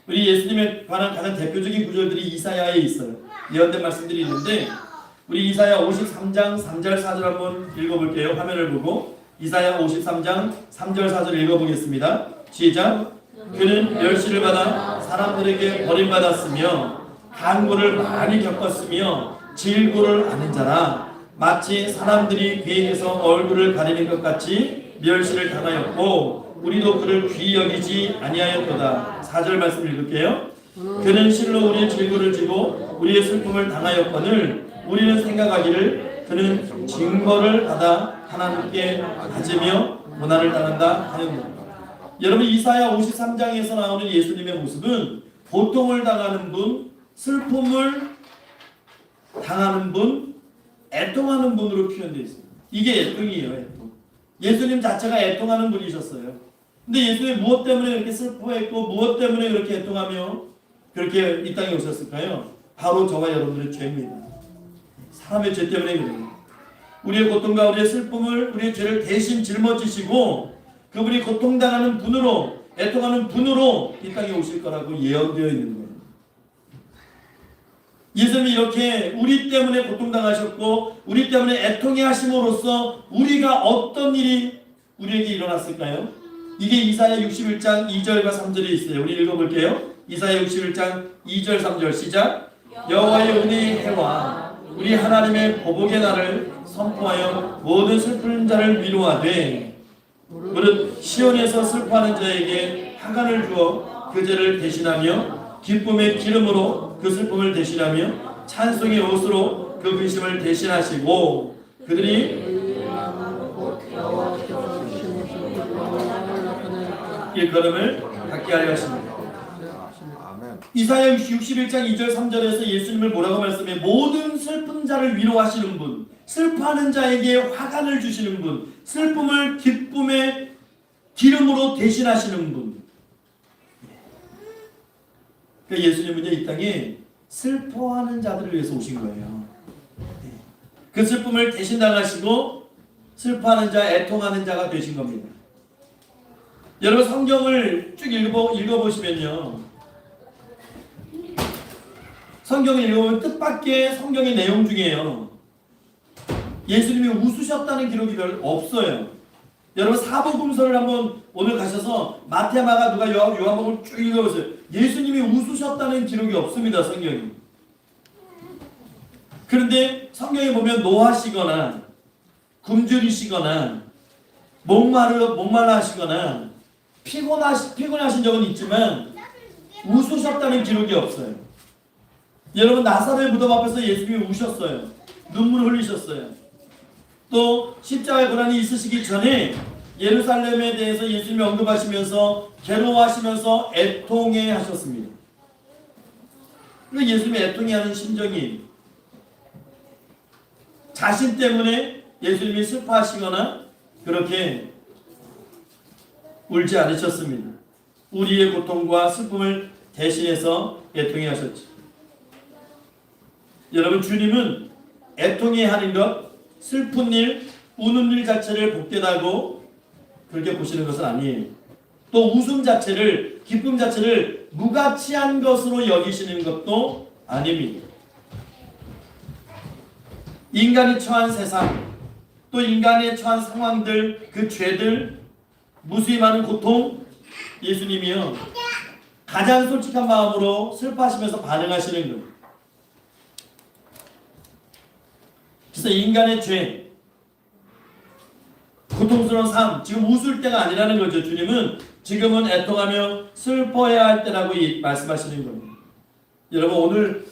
우리 예수님에 관한 가장 대표적인 구절들이 이사야에 있어요. 예언된 말씀들이 있는데, 우리 이사야 53장 3절 4절 한번 읽어볼게요. 화면을 보고 이사야 53장 3절 4절 읽어보겠습니다. 시작. 그는 멸시를 받아 사람들에게 버림받았으며 간고를 많이 겪었으며 질고를 아는 자라. 마치 사람들이 그에게서 얼굴을 가리는 것 같이 멸시를 당하였고 우리도 그를 귀히 여기지 아니하였도다. 4절 말씀 읽을게요. 그는 실로 우리의 질고를 지고 우리의 슬픔을 당하였거늘 우리는 생각하기를 그는 징벌을 받아 하나님께 가지며 고난을 당한다 하는구나. 여러분, 이사야 53장에서 나오는 예수님의 모습은 고통을 당하는 분, 슬픔을 당하는 분, 애통하는 분으로 표현되어 있습니다. 이게 애통이에요. 애통. 예수님 자체가 애통하는 분이셨어요. 근데 예수님이 무엇 때문에 그렇게 슬퍼했고 무엇 때문에 그렇게 애통하며 그렇게 이 땅에 오셨을까요? 바로 저와 여러분들의 죄입니다. 사람의 죄 때문에 그래요. 우리의 고통과 우리의 슬픔을, 우리의 죄를 대신 짊어지시고 그분이 고통당하는 분으로, 애통하는 분으로 이 땅에 오실 거라고 예언되어 있는 거예요. 예수님이 이렇게 우리 때문에 고통당하셨고 우리 때문에 애통해 하심으로써 우리가 어떤 일이 우리에게 일어났을까요? 이게 이사야 61장 2절과 3절에 있어요. 우리 읽어볼게요. 이사야 61장 2절 3절 시작. 여호와의 은혜의 해와 우리 하나님의 보복의 날을 선포하여 모든 슬픈 자를 위로하되 무릇 시온에서 슬퍼하는 자에게 화관을 주어 그 죄를 대신하며 기쁨의 기름으로 그 슬픔을 대신하며 찬송의 옷으로 그 근심을 대신하시고 그들이 일걸음을 갖게 하려 하십니다. 이사야 61장 2절 3절에서 예수님을 뭐라고 말씀해? 모든 슬픈 자를 위로하시는 분, 슬퍼하는 자에게 화관을 주시는 분, 슬픔을 기쁨의 기름으로 대신하시는 분. 그러니까 예수님은 이 땅에 슬퍼하는 자들을 위해서 오신 거예요. 그 슬픔을 대신 당하시고 슬퍼하는 자, 애통하는 자가 되신 겁니다. 여러분, 성경을 쭉 읽어보시면요, 성경을 읽어보면 뜻밖의 성경의 내용 중에요, 예수님이 웃으셨다는 기록이 별로 없어요. 여러분, 사복음서를 한번 오늘 가셔서 마태, 마가, 누가, 요한복음을 쭉 읽어보세요. 예수님이 웃으셨다는 기록이 없습니다. 성경이. 그런데 성경에 보면 노하시거나 굶주리시거나 목말라 하시거나 피곤하신 적은 있지만 웃으셨다는 기록이 없어요. 여러분, 나사로의 무덤 앞에서 예수님이 우셨어요. 눈물을 흘리셨어요. 또 십자가의 고난이 있으시기 전에 예루살렘에 대해서 예수님이 언급하시면서 괴로워하시면서 애통해 하셨습니다. 그러니까 예수님이 애통해하는 심정이 자신 때문에 예수님이 슬퍼하시거나 그렇게 울지 않으셨습니다. 우리의 고통과 슬픔을 대신해서 애통해 하셨죠. 여러분, 주님은 애통해 하는 것, 슬픈 일, 우는 일 자체를 복되다고 그렇게 보시는 것은 아니에요. 또 웃음 자체를, 기쁨 자체를 무가치한 것으로 여기시는 것도 아닙니다. 인간이 처한 세상, 또 인간의 처한 상황들, 그 죄들, 무수히 많은 고통, 예수님이요 가장 솔직한 마음으로 슬퍼하시면서 반응하시는 거예요. 그래서 인간의 죄, 고통스러운 삶, 지금 웃을 때가 아니라는 거죠. 주님은 지금은 애통하며 슬퍼해야 할 때라고 말씀하시는 겁니다. 여러분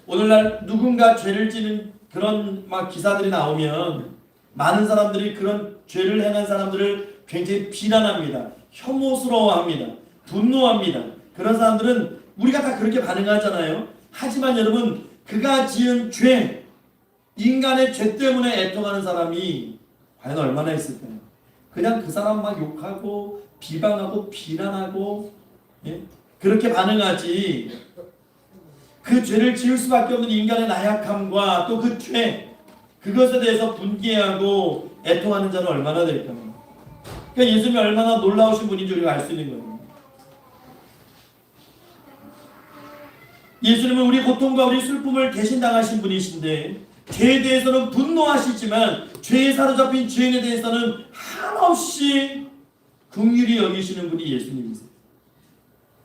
오늘날 누군가 죄를 지는 그런 막 기사들이 나오면 많은 사람들이 그런 죄를 행한 사람들을 굉장히 비난합니다. 혐오스러워합니다. 분노합니다. 그런 사람들은 우리가 다 그렇게 반응하잖아요. 하지만 여러분 그가 지은 죄, 인간의 죄 때문에 애통하는 사람이 과연 얼마나 있을까요? 그냥 그 사람 막 욕하고 비방하고 비난하고 그렇게 반응하지. 그 죄를 지을 수밖에 없는 인간의 나약함과 또 그 죄, 그것에 대해서 분개하고 애통하는 자는 얼마나 될까요? 그러니까 예수님이 얼마나 놀라우신 분인지 우리가 알 수 있는 거예요. 예수님은 우리 고통과 우리 슬픔을 대신 당하신 분이신데 죄에 대해서는 분노하시지만 죄에 사로잡힌 죄인에 대해서는 한없이 긍휼히 여기시는 분이 예수님이세요.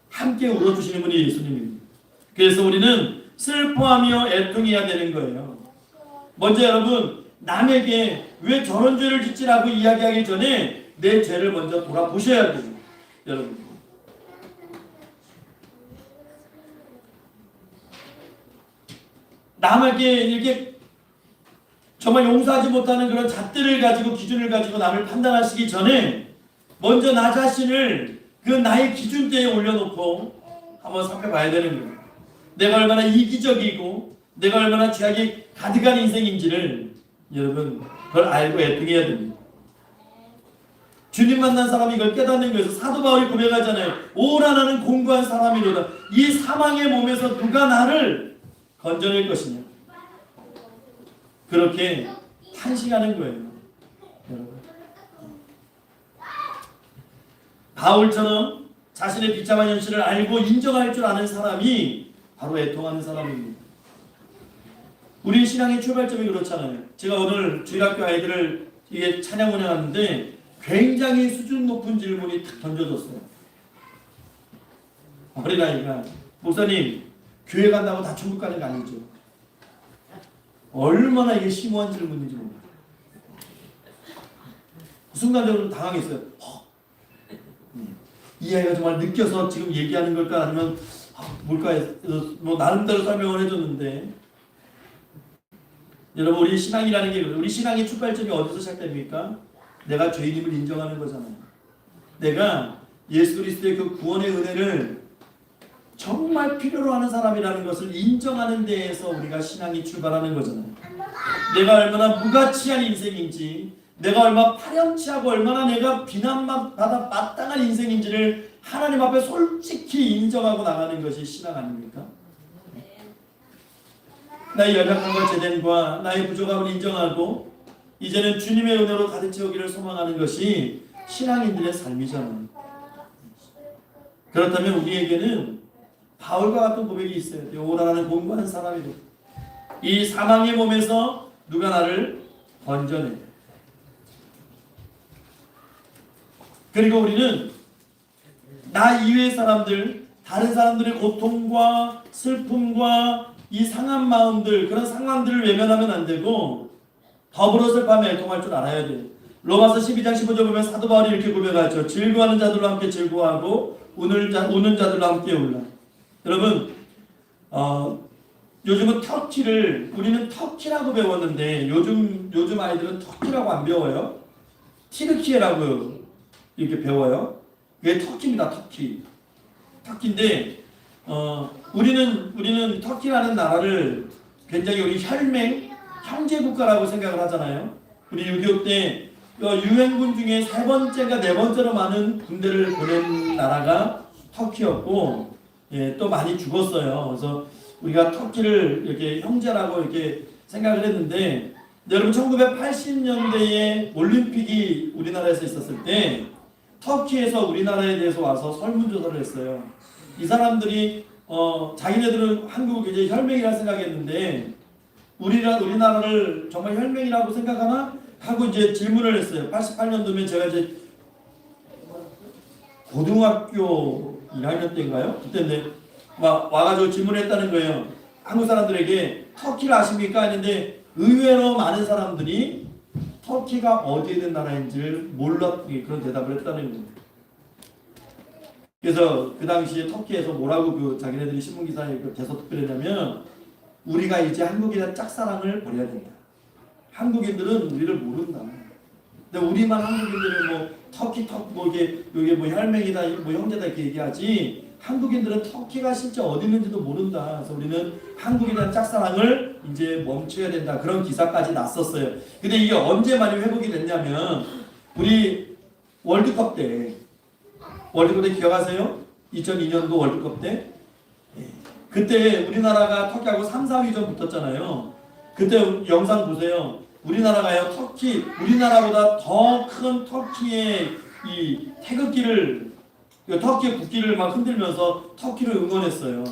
함께 울어주시는 분이 예수님입니다. 그래서 우리는 슬퍼하며 애통해야 되는 거예요. 먼저 여러분 남에게 왜 저런 죄를 짓지라고 이야기하기 전에 내 죄를 먼저 돌아보셔야 돼요. 여러분 남에게 이렇게 정말 용서하지 못하는 그런 잣대를 가지고 기준을 가지고 남을 판단하시기 전에 먼저 나 자신을 그 나의 기준대에 올려놓고 한번 살펴봐야 되는 거예요. 내가 얼마나 이기적이고 내가 얼마나 죄악이 가득한 인생인지를 여러분 그걸 알고 애통해야 됩니다. 주님 만난 사람이 이걸 깨닫는 거예요. 사도 바울이 고백하잖아요. 오라 나는 공고한 사람이로다. 이 사망의 몸에서 누가 나를 건져낼 것이냐. 그렇게 탄식하는 거예요. 여러분. 바울처럼 자신의 비참한 현실을 알고 인정할 줄 아는 사람이 바로 애통하는 사람입니다. 우리 신앙의 출발점이 그렇잖아요. 제가 오늘 주일학교 아이들을 이게 찬양 운영하는데 굉장히 수준 높은 질문이 탁 던져졌어요. 어린아이가 목사님 교회 간다고 다 천국 가는 거 아니죠? 얼마나 이게 심오한 질문인지 몰라요. 순간적으로 당황했어요. 이 아이가 정말 느껴서 지금 얘기하는 걸까 아니면 뭘까 해서 뭐 나름대로 설명을 해줬는데 여러분 우리 신앙이라는 게 우리 신앙의 출발점이 어디서 시작됩니까? 내가 죄인임을 인정하는 거잖아요. 내가 예수 그리스도의 그 구원의 은혜를 정말 필요로 하는 사람이라는 것을 인정하는 데에서 우리가 신앙이 출발하는 거잖아요. 내가 얼마나 무가치한 인생인지 내가 얼마나 파렴치하고 얼마나 내가 비난만 받아 마땅한 인생인지를 하나님 앞에 솔직히 인정하고 나가는 것이 신앙 아닙니까? 나의 연약함과 제됨과 나의 부족함을 인정하고 이제는 주님의 은혜로 가득 채우기를 소망하는 것이 신앙인들의 삶이잖아요. 그렇다면 우리에게는 바울과 같은 고백이 있어야 돼요. 오라라는 공고한 사람이고 이 사망의 몸에서 누가 나를 건져내. 그리고 우리는 나 이외의 사람들, 다른 사람들의 고통과 슬픔과 이 상한 마음들, 그런 상황들을 외면하면 안 되고 더불어 슬퍼하며 애통할 줄 알아야 돼요. 로마서 12장 15절 보면 사도 바울이 이렇게 고백하죠. 즐거워하는 자들과 함께 즐거워하고 우는 자들과 함께 울라. 여러분 요즘은 터키를 우리는 터키라고 배웠는데 요즘 아이들은 터키라고 안 배워요. 티르키예라고 이렇게 배워요. 그게 터키입니다. 터키인데 우리는 터키라는 나라를 굉장히 우리 혈맹 형제 국가라고 생각을 하잖아요. 우리 6.25 때 유엔군 중에 3번째가 4번째로 많은 군대를 보낸 나라가 터키였고 또 많이 죽었어요. 그래서 우리가 터키를 이렇게 형제라고 이렇게 생각을 했는데 여러분 1980년대에 올림픽이 우리나라에서 있었을 때 터키에서 우리나라에 대해서 와서 설문조사를 했어요. 이 사람들이 자기네들은 한국을 굉장히 혈맹이라 생각했는데 우리나라를 정말 혈맹이라고 생각하나 하고 이제 질문을 했어요. 88년도면 제가 이제 고등학교 1학년 때인가요? 그때 와가지고 질문을 했다는 거예요. 한국 사람들에게 터키를 아십니까? 했는데 의외로 많은 사람들이 터키가 어디에 있는 나라인지를 몰랐던 그런 대답을 했다는 거예요. 그래서 그 당시에 터키에서 뭐라고 그 자기네들이 신문기사에 대서 특별했냐면 우리가 이제 한국에 대한 짝사랑을 버려야 된다. 한국인들은 우리를 모른다. 근데 우리만 한국인들은 뭐 터키 뭐 이게 뭐 혈맹이다, 뭐 형제다 이렇게 얘기하지. 한국인들은 터키가 실제 어디 있는지도 모른다. 그래서 우리는 한국에 대한 짝사랑을 이제 멈춰야 된다. 그런 기사까지 났었어요. 근데 이게 언제 많이 회복이 됐냐면 우리 월드컵 때 기억하세요? 2002년도 월드컵 때 그때 우리나라가 터키하고 3, 4위전 붙었잖아요. 그때 영상 보세요. 우리나라가요 우리나라보다 더 큰 터키의 이 태극기를 터키의 국기를 막 흔들면서 터키를 응원했어요.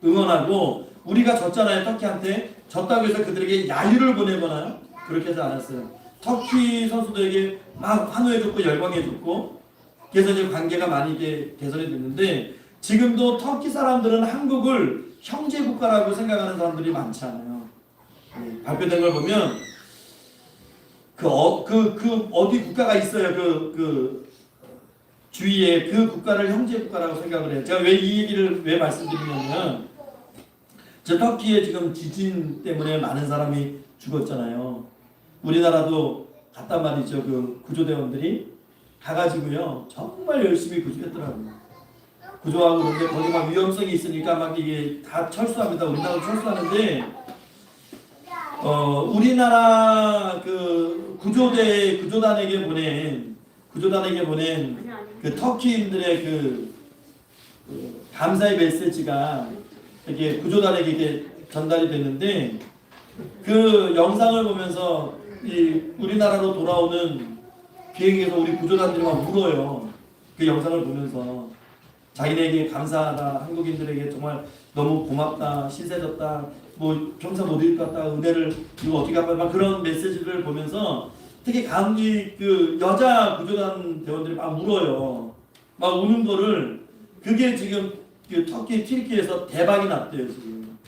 응원하고 우리가 졌잖아요. 터키한테 졌다고 해서 그들에게 야유를 보내거나 그렇게 하지 않았어요. 터키 선수들에게 막 환호해줬고 열광해줬고 그래서 이제 관계가 많이 이게 개선이 됐는데 지금도 터키 사람들은 한국을 형제 국가라고 생각하는 사람들이 많지 않아요. 발표된 걸 보면 어디 국가가 있어요. 그 주위에 그 국가를 형제 국가라고 생각을 해요. 제가 왜 이 얘기를 왜 말씀드리냐면 저 터키에 지금 지진 때문에 많은 사람이 죽었잖아요. 우리나라도 갔단 말이죠. 그 구조대원들이 가가지고요 정말 열심히 구조했더라고요. 구조하고 그런데 거기 막 위험성이 있으니까 막 이게 다 철수합니다. 우리나라도 철수하는데 우리나라 그 구조단에게 보낸 그 터키인들의 그 감사의 메시지가 이렇게 구조단에게 이게 전달이 됐는데 그 영상을 보면서 이 우리나라로 돌아오는 비행기에서 우리 구조단들이 막 울어요. 그 영상을 보면서 자기네에게 감사하다, 한국인들에게 정말 너무 고맙다, 신세졌다, 뭐 평생 못 잊을 것 같다, 은혜를 이거 어떻게 할까, 막 그런 메시지를 보면서 특히 그 여자 구조단 대원들이 막 울어요. 막 우는 거를 그게 지금 그 터키 튀르키예에서 대박이 났대요 지금.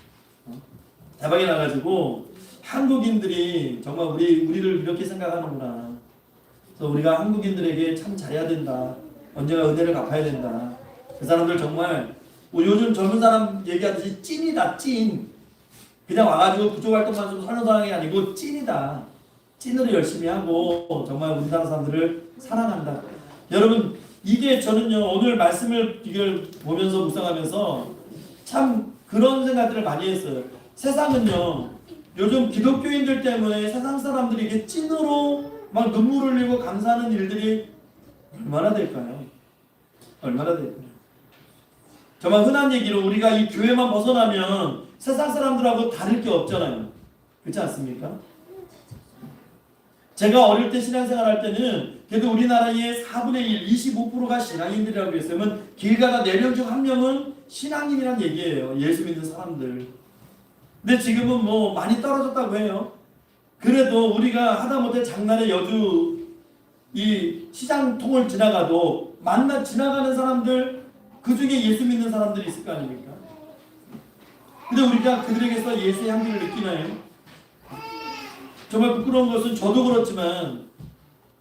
대박이 나가지고 한국인들이 정말 우리를 이렇게 생각하는구나. 그래서 우리가 한국인들에게 참 잘해야 된다. 언제가 은혜를 갚아야 된다. 그 사람들 정말 뭐 요즘 젊은 사람 얘기하듯이 찐이다 찐. 그냥 와가지고 구조활동만 좀 하는 사람이 아니고 찐이다. 찐으로 열심히 하고 정말 우리나라 사람들을 사랑한다. 여러분 이게 저는요 오늘 말씀을 이걸 보면서 묵상하면서 참 그런 생각들을 많이 했어요. 세상은요 요즘 기독교인들 때문에 세상 사람들이 이게 찐으로 막 눈물 흘리고 감사하는 일들이 얼마나 될까요? 얼마나 될까요? 정말 흔한 얘기로 우리가 이 교회만 벗어나면 세상 사람들하고 다를 게 없잖아요. 그렇지 않습니까? 제가 어릴 때 신앙생활 할 때는 그래도 우리나라의 4분의 1, 25%가 신앙인들이라고 했어요. 그러면 길 가다 4명 중 1명은 신앙인이란 얘기예요. 예수 믿는 사람들. 근데 지금은 뭐 많이 떨어졌다고 해요. 그래도 우리가 하다못해 장날에 여주 이 시장통을 지나가도 지나가는 사람들 그 중에 예수 믿는 사람들이 있을 거 아닙니까? 근데 우리가 그들에게서 예수의 향기를 느끼나요? 정말 부끄러운 것은 저도 그렇지만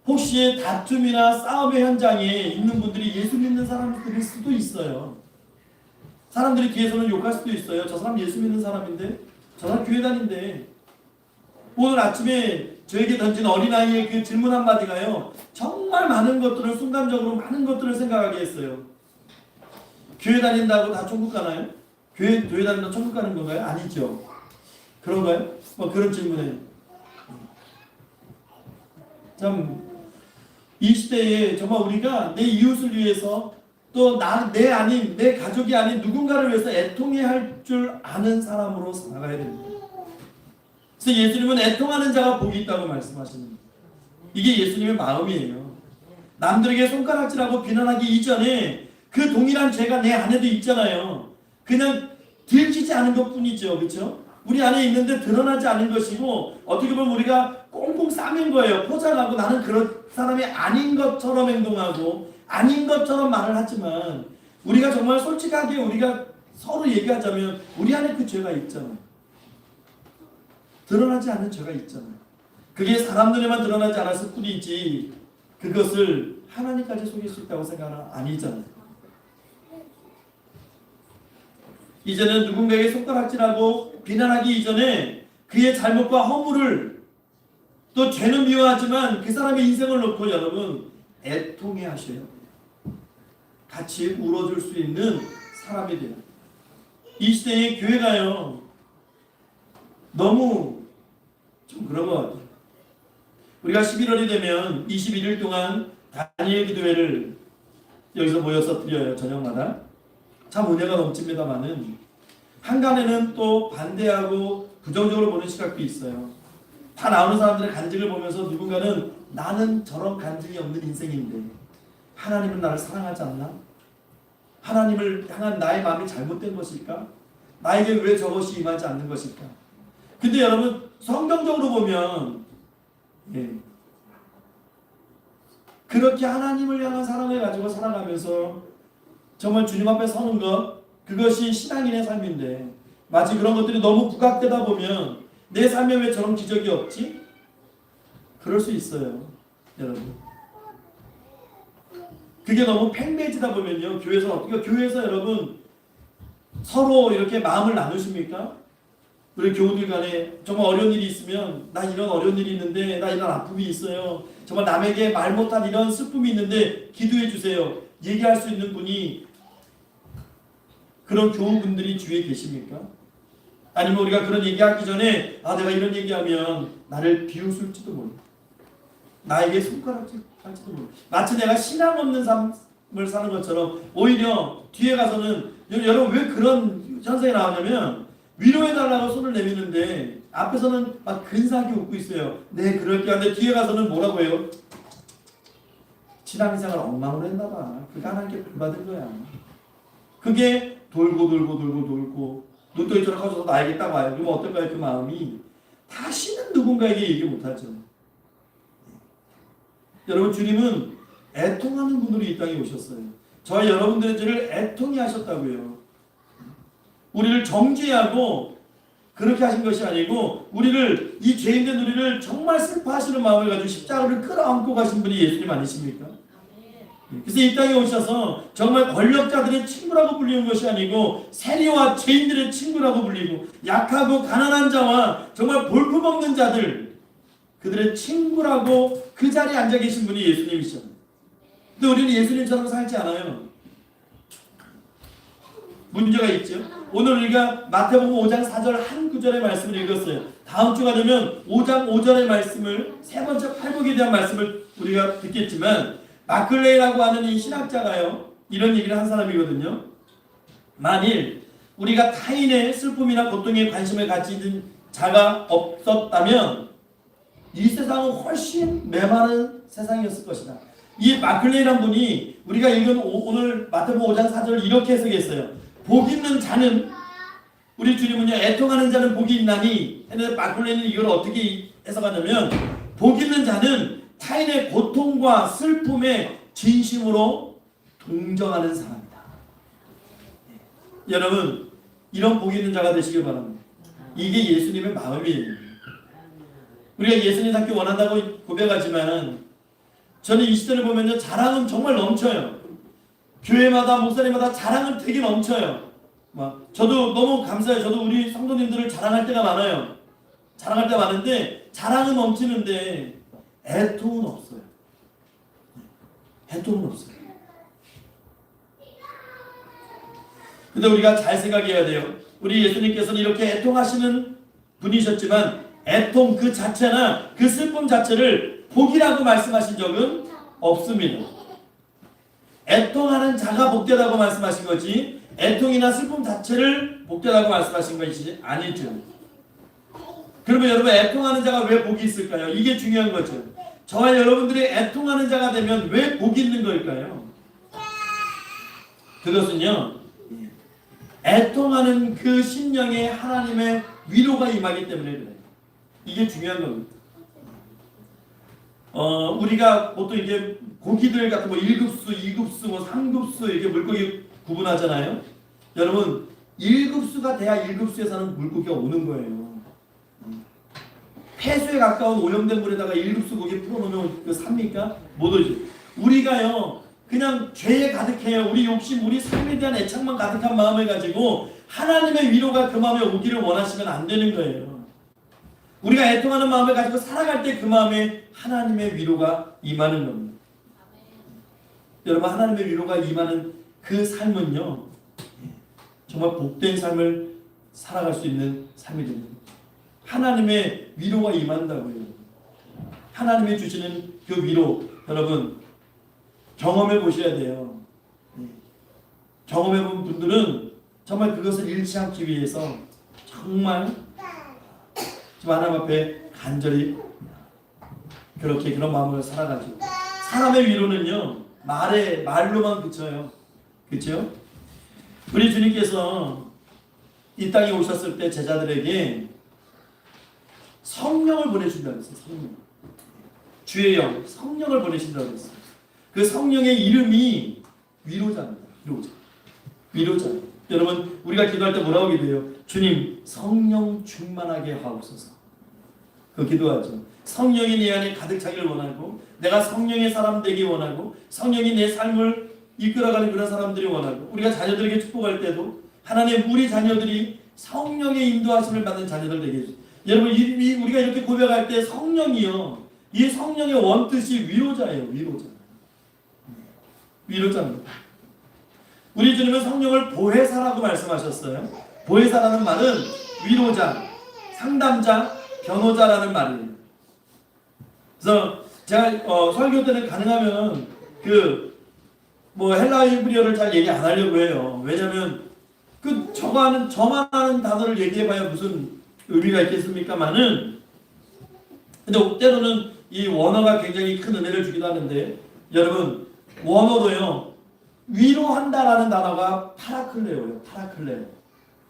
혹시 다툼이나 싸움의 현장에 있는 분들이 예수 믿는 사람들일 수도 있어요. 사람들이 뒤에서는 욕할 수도 있어요. 저 사람 예수 믿는 사람인데, 저 사람 교회 다닌데. 오늘 아침에 저에게 던진 어린아이의 그 질문 한마디가요 정말 많은 것들을 순간적으로 많은 것들을 생각하게 했어요. 교회 다닌다고 다 천국 가나요? 교회 다닌다고 천국 가는 건가요? 아니죠. 그런가요? 뭐 그런 질문에 참 이 시대에 정말 우리가 내 이웃을 위해서 또 내 가족이 아닌 누군가를 위해서 애통해야 할 줄 아는 사람으로 살아가야 됩니다. 그래서 예수님은 애통하는 자가 복이 있다고 말씀하시는 거예요. 이게 예수님의 마음이에요. 남들에게 손가락질하고 비난하기 이전에 그 동일한 죄가 내 안에도 있잖아요. 그냥 들키지 않은 것뿐이죠. 그렇죠? 우리 안에 있는데 드러나지 않은 것이고 어떻게 보면 우리가 꽁꽁 싸맨 거예요. 포장하고 나는 그런 사람이 아닌 것처럼 행동하고 아닌 것처럼 말을 하지만 우리가 정말 솔직하게 우리가 서로 얘기하자면 우리 안에 그 죄가 있잖아요. 드러나지 않는 죄가 있잖아요. 그게 사람 눈에만 드러나지 않았을 뿐이지 그것을 하나님까지 속일 수 있다고 생각하는 아니잖아요. 이제는 누군가에게 손가락질하고 비난하기 이전에 그의 잘못과 허물을 또 죄는 미워하지만 그 사람의 인생을 놓고 여러분 애통해 하셔요. 같이 울어줄 수 있는 사람이 돼요. 이 시대의 교회가요 너무 좀 그런 것 같아요. 우리가 11월이 되면 21일 동안 다니엘 기도회를 여기서 모여서 드려요. 저녁마다. 참 은혜가 넘칩니다만은 한간에는 또 반대하고 부정적으로 보는 시각도 있어요. 다 나오는 사람들의 간증을 보면서 누군가는 나는 저런 간증이 없는 인생인데 하나님은 나를 사랑하지 않나? 하나님을 향한 나의 마음이 잘못된 것일까? 나에게 왜 저것이 임하지 않는 것일까? 근데 여러분 성경적으로 보면 그렇게 하나님을 향한 사랑을 가지고 살아가면서 정말 주님 앞에 서는 것 그것이 신앙인의 삶인데 마치 그런 것들이 너무 부각되다 보면 내 삶에 왜 저런 기적이 없지? 그럴 수 있어요. 여러분 그게 너무 팽배해지다 보면요 교회에서 어떻게 교회에서 여러분 서로 이렇게 마음을 나누십니까? 우리 교우들 간에 정말 어려운 일이 있으면 나 이런 어려운 일이 있는데 나 이런 아픔이 있어요. 정말 남에게 말 못한 이런 슬픔이 있는데 기도해 주세요. 얘기할 수 있는 분이 그런 교우분들이 주위에 계십니까? 아니면 우리가 그런 얘기하기 전에 내가 이런 얘기하면 나를 비웃을지도 몰라. 나에게 손가락질 할지도 몰라. 마치 내가 신앙 없는 삶을 사는 것처럼 오히려 뒤에 가서는 여러분 왜 그런 현상이 나오냐면 위로해달라고 손을 내미는데 앞에서는 막 근사하게 웃고 있어요. 네 그럴게 하는데 뒤에 가서는 뭐라고 해요? 신앙생활 엉망으로 했나봐. 그게 하나님께 벌받은 거야. 그게 돌고 눈덩이처럼 커져서 나에게 딱 와요. 그러면 어떨까요? 그 마음이 다시는 누군가에게 얘기 못하죠. 여러분 주님은 애통하는 분으로 이 땅에 오셨어요. 저와 여러분들의 죄를 애통히 하셨다고요. 우리를 정죄하고 그렇게 하신 것이 아니고 우리를 이 죄인된 우리를 정말 슬퍼하시는 마음을 가지고 십자가를 끌어안고 가신 분이 예수님 아니십니까? 그래서 이 땅에 오셔서 정말 권력자들의 친구라고 불리는 것이 아니고 세리와 죄인들의 친구라고 불리고 약하고 가난한 자와 정말 볼품없는 자들 그들의 친구라고 그 자리에 앉아 계신 분이 예수님이시죠. 근데 우리는 예수님처럼 살지 않아요. 문제가 있죠. 오늘 우리가 마태복음 5장 4절 한 구절의 말씀을 읽었어요. 다음 주가 되면 5장 5절의 말씀을 세 번째 팔복에 대한 말씀을 우리가 듣겠지만 마클레이라고 하는 이 신학자가요 이런 얘기를 한 사람이거든요. 만일 우리가 타인의 슬픔이나 고통에 관심을 가지는 자가 없었다면 이 세상은 훨씬 메마른 세상이었을 것이다. 이 마클레이라는 분이 우리가 읽은 오늘 마태복음 5장 4절을 이렇게 해석했어요. 복 있는 자는 우리 주님은요 애통하는 자는 복이 있나니 했는데 마클레이는 이걸 어떻게 해석하냐면 복 있는 자는 타인의 고통과 슬픔에 진심으로 동정하는 사람이다. 여러분 이런 복 있는 자가 되시길 바랍니다. 이게 예수님의 마음이에요. 우리가 예수님 닮기 원한다고 고백하지만 저는 이 시대를 보면요 자랑은 정말 넘쳐요. 교회마다 목사님마다 자랑은 되게 넘쳐요. 저도 너무 감사해요. 저도 우리 성도님들을 자랑할 때가 많아요. 자랑할 때가 많은데 자랑은 넘치는데 애통은 없어요. 애통은 없어요. 근데 우리가 잘 생각해야 돼요. 우리 예수님께서는 이렇게 애통하시는 분이셨지만 애통 그 자체나 그 슬픔 자체를 복이라고 말씀하신 적은 없습니다. 애통하는 자가 복되다고 말씀하신 거지 애통이나 슬픔 자체를 복되다고 말씀하신 것이 아니죠. 그러면 여러분 애통하는 자가 왜 복이 있을까요? 이게 중요한 거죠. 저와 여러분들이 애통하는 자가 되면 왜 복이 있는 걸까요? 그것은요, 애통하는 그 심령에 하나님의 위로가 임하기 때문에 그래요. 이게 중요한 겁니다. 우리가 보통 이제 고기들 같은 뭐 1급수, 2급수, 뭐 3급수 이렇게 물고기 구분하잖아요. 여러분 1급수가 돼야 1급수에서는 물고기가 오는 거예요. 폐수에 가까운 오염된 물에다가 1급수 고기 풀어놓으면 그 삽니까? 못 오지. 우리가요 그냥 죄에 가득해요. 우리 욕심, 우리 삶에 대한 애착만 가득한 마음을 가지고 하나님의 위로가 그 마음에 오기를 원하시면 안 되는 거예요. 우리가 애통하는 마음을 가지고 살아갈 때 그 마음에 하나님의 위로가 임하는 겁니다. 여러분 하나님의 위로가 임하는 그 삶은요 정말 복된 삶을 살아갈 수 있는 삶이 됩니다. 하나님의 위로가 임한다고요. 하나님이 주시는 그 위로 여러분 경험해 보셔야 돼요. 경험해 본 분들은 정말 그것을 잃지 않기 위해서 정말 하나님 앞에 간절히 그런 마음으로 살아가죠. 사람의 위로는요 말로만 그쳐요. 그렇죠? 우리 주님께서 이 땅에 오셨을 때 제자들에게 성령을 보내준다고 했어요. 성령. 주의 영, 성령을 보내신다고 했어요. 그 성령의 이름이 위로자입니다. 위로자. 여러분 우리가 기도할 때 뭐라고 기도해요? 주님 성령 충만하게 하옵소서. 그 기도하죠. 성령이 내 안에 가득 차기를 원하고 내가 성령의 사람 되기 원하고 성령이 내 삶을 이끌어가는 그런 사람들이 원하고 우리가 자녀들에게 축복할 때도 하나님 우리 자녀들이 성령의 인도하심을 받는 자녀들 되게 해주세요. 여러분 우리가 이렇게 고백할 때 성령이요 이 성령의 원뜻이 위로자예요. 위로자입니다. 우리 주님은 성령을 보혜사라고 말씀하셨어요. 보혜사라는 말은 위로자, 상담자, 변호자라는 말이에요. 그래서 제가 설교 때는 가능하면 헬라어 히브리어를 잘 얘기 안 하려고 해요. 왜냐면 저만 아는 단어를 얘기해봐야 무슨 의미가 있겠습니까만은 근데 때로는 이 원어가 굉장히 큰 은혜를 주기도 하는데 여러분 원어도요 위로한다라는 단어가 파라클레오예요.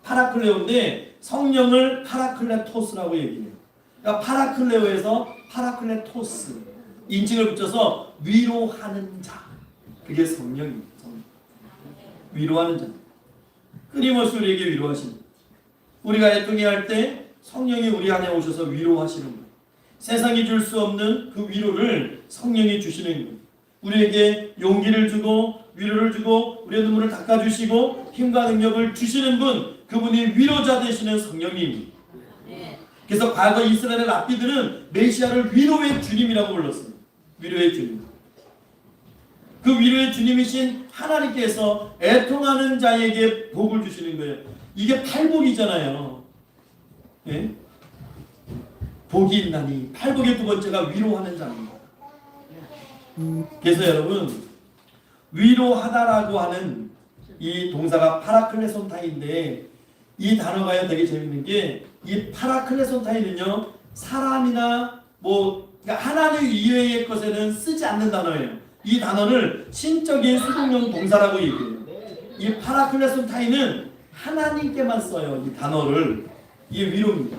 파라클레오인데 성령을 파라클레토스라고 얘기해요. 그러니까 파라클레오에서 파라클레토스 인칭을 붙여서 위로하는 자. 그게 성령입니다. 위로하는 자. 끊임없이 우리에게 위로하십니다. 우리가 애통해 할 때 성령이 우리 안에 오셔서 위로하시는 거예요. 세상이 줄 수 없는 그 위로를 성령이 주시는 거예요. 우리에게 용기를 주고 위로를 주고 우리의 눈물을 닦아주시고 힘과 능력을 주시는 분 그분이 위로자 되시는 성령님입니다. 그래서 과거 이스라엘 랍비들은 메시아를 위로의 주님이라고 불렀어요. 위로의 주님. 그 위로의 주님이신 하나님께서 애통하는 자에게 복을 주시는 거예요. 이게 팔복이잖아요. 예? 복이 있나니 팔복의 두 번째가 위로하는 자입니다. 그래서 여러분 위로하다라고 하는 이 동사가 파라클레손타인데 이 단어가 되게 재밌는 게 이 파라클레손타인은요 사람이나 그러니까 하나님 이외의 것에는 쓰지 않는 단어예요. 이 단어를 신적인 수동용 동사라고 얘기해요. 이 파라클레손타인은 하나님께만 써요. 이 단어를. 이게 위로입니다.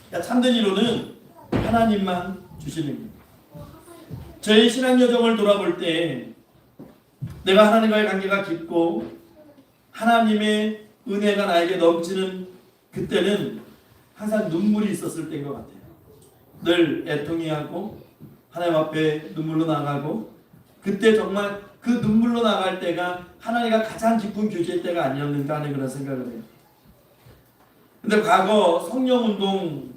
그러니까 참된 위로는 하나님만 주시는 거예요. 저의 신앙 여정을 돌아볼 때 내가 하나님과의 관계가 깊고 하나님의 은혜가 나에게 넘치는 그때는 항상 눈물이 있었을 때인 것 같아요. 늘 애통해하고 하나님 앞에 눈물로 나가고 그때 정말 그 눈물로 나갈 때가 하나님과 가장 깊은 교제의 때가 아니었는가 하는 그런 생각을 해요. 근데 과거 성령운동을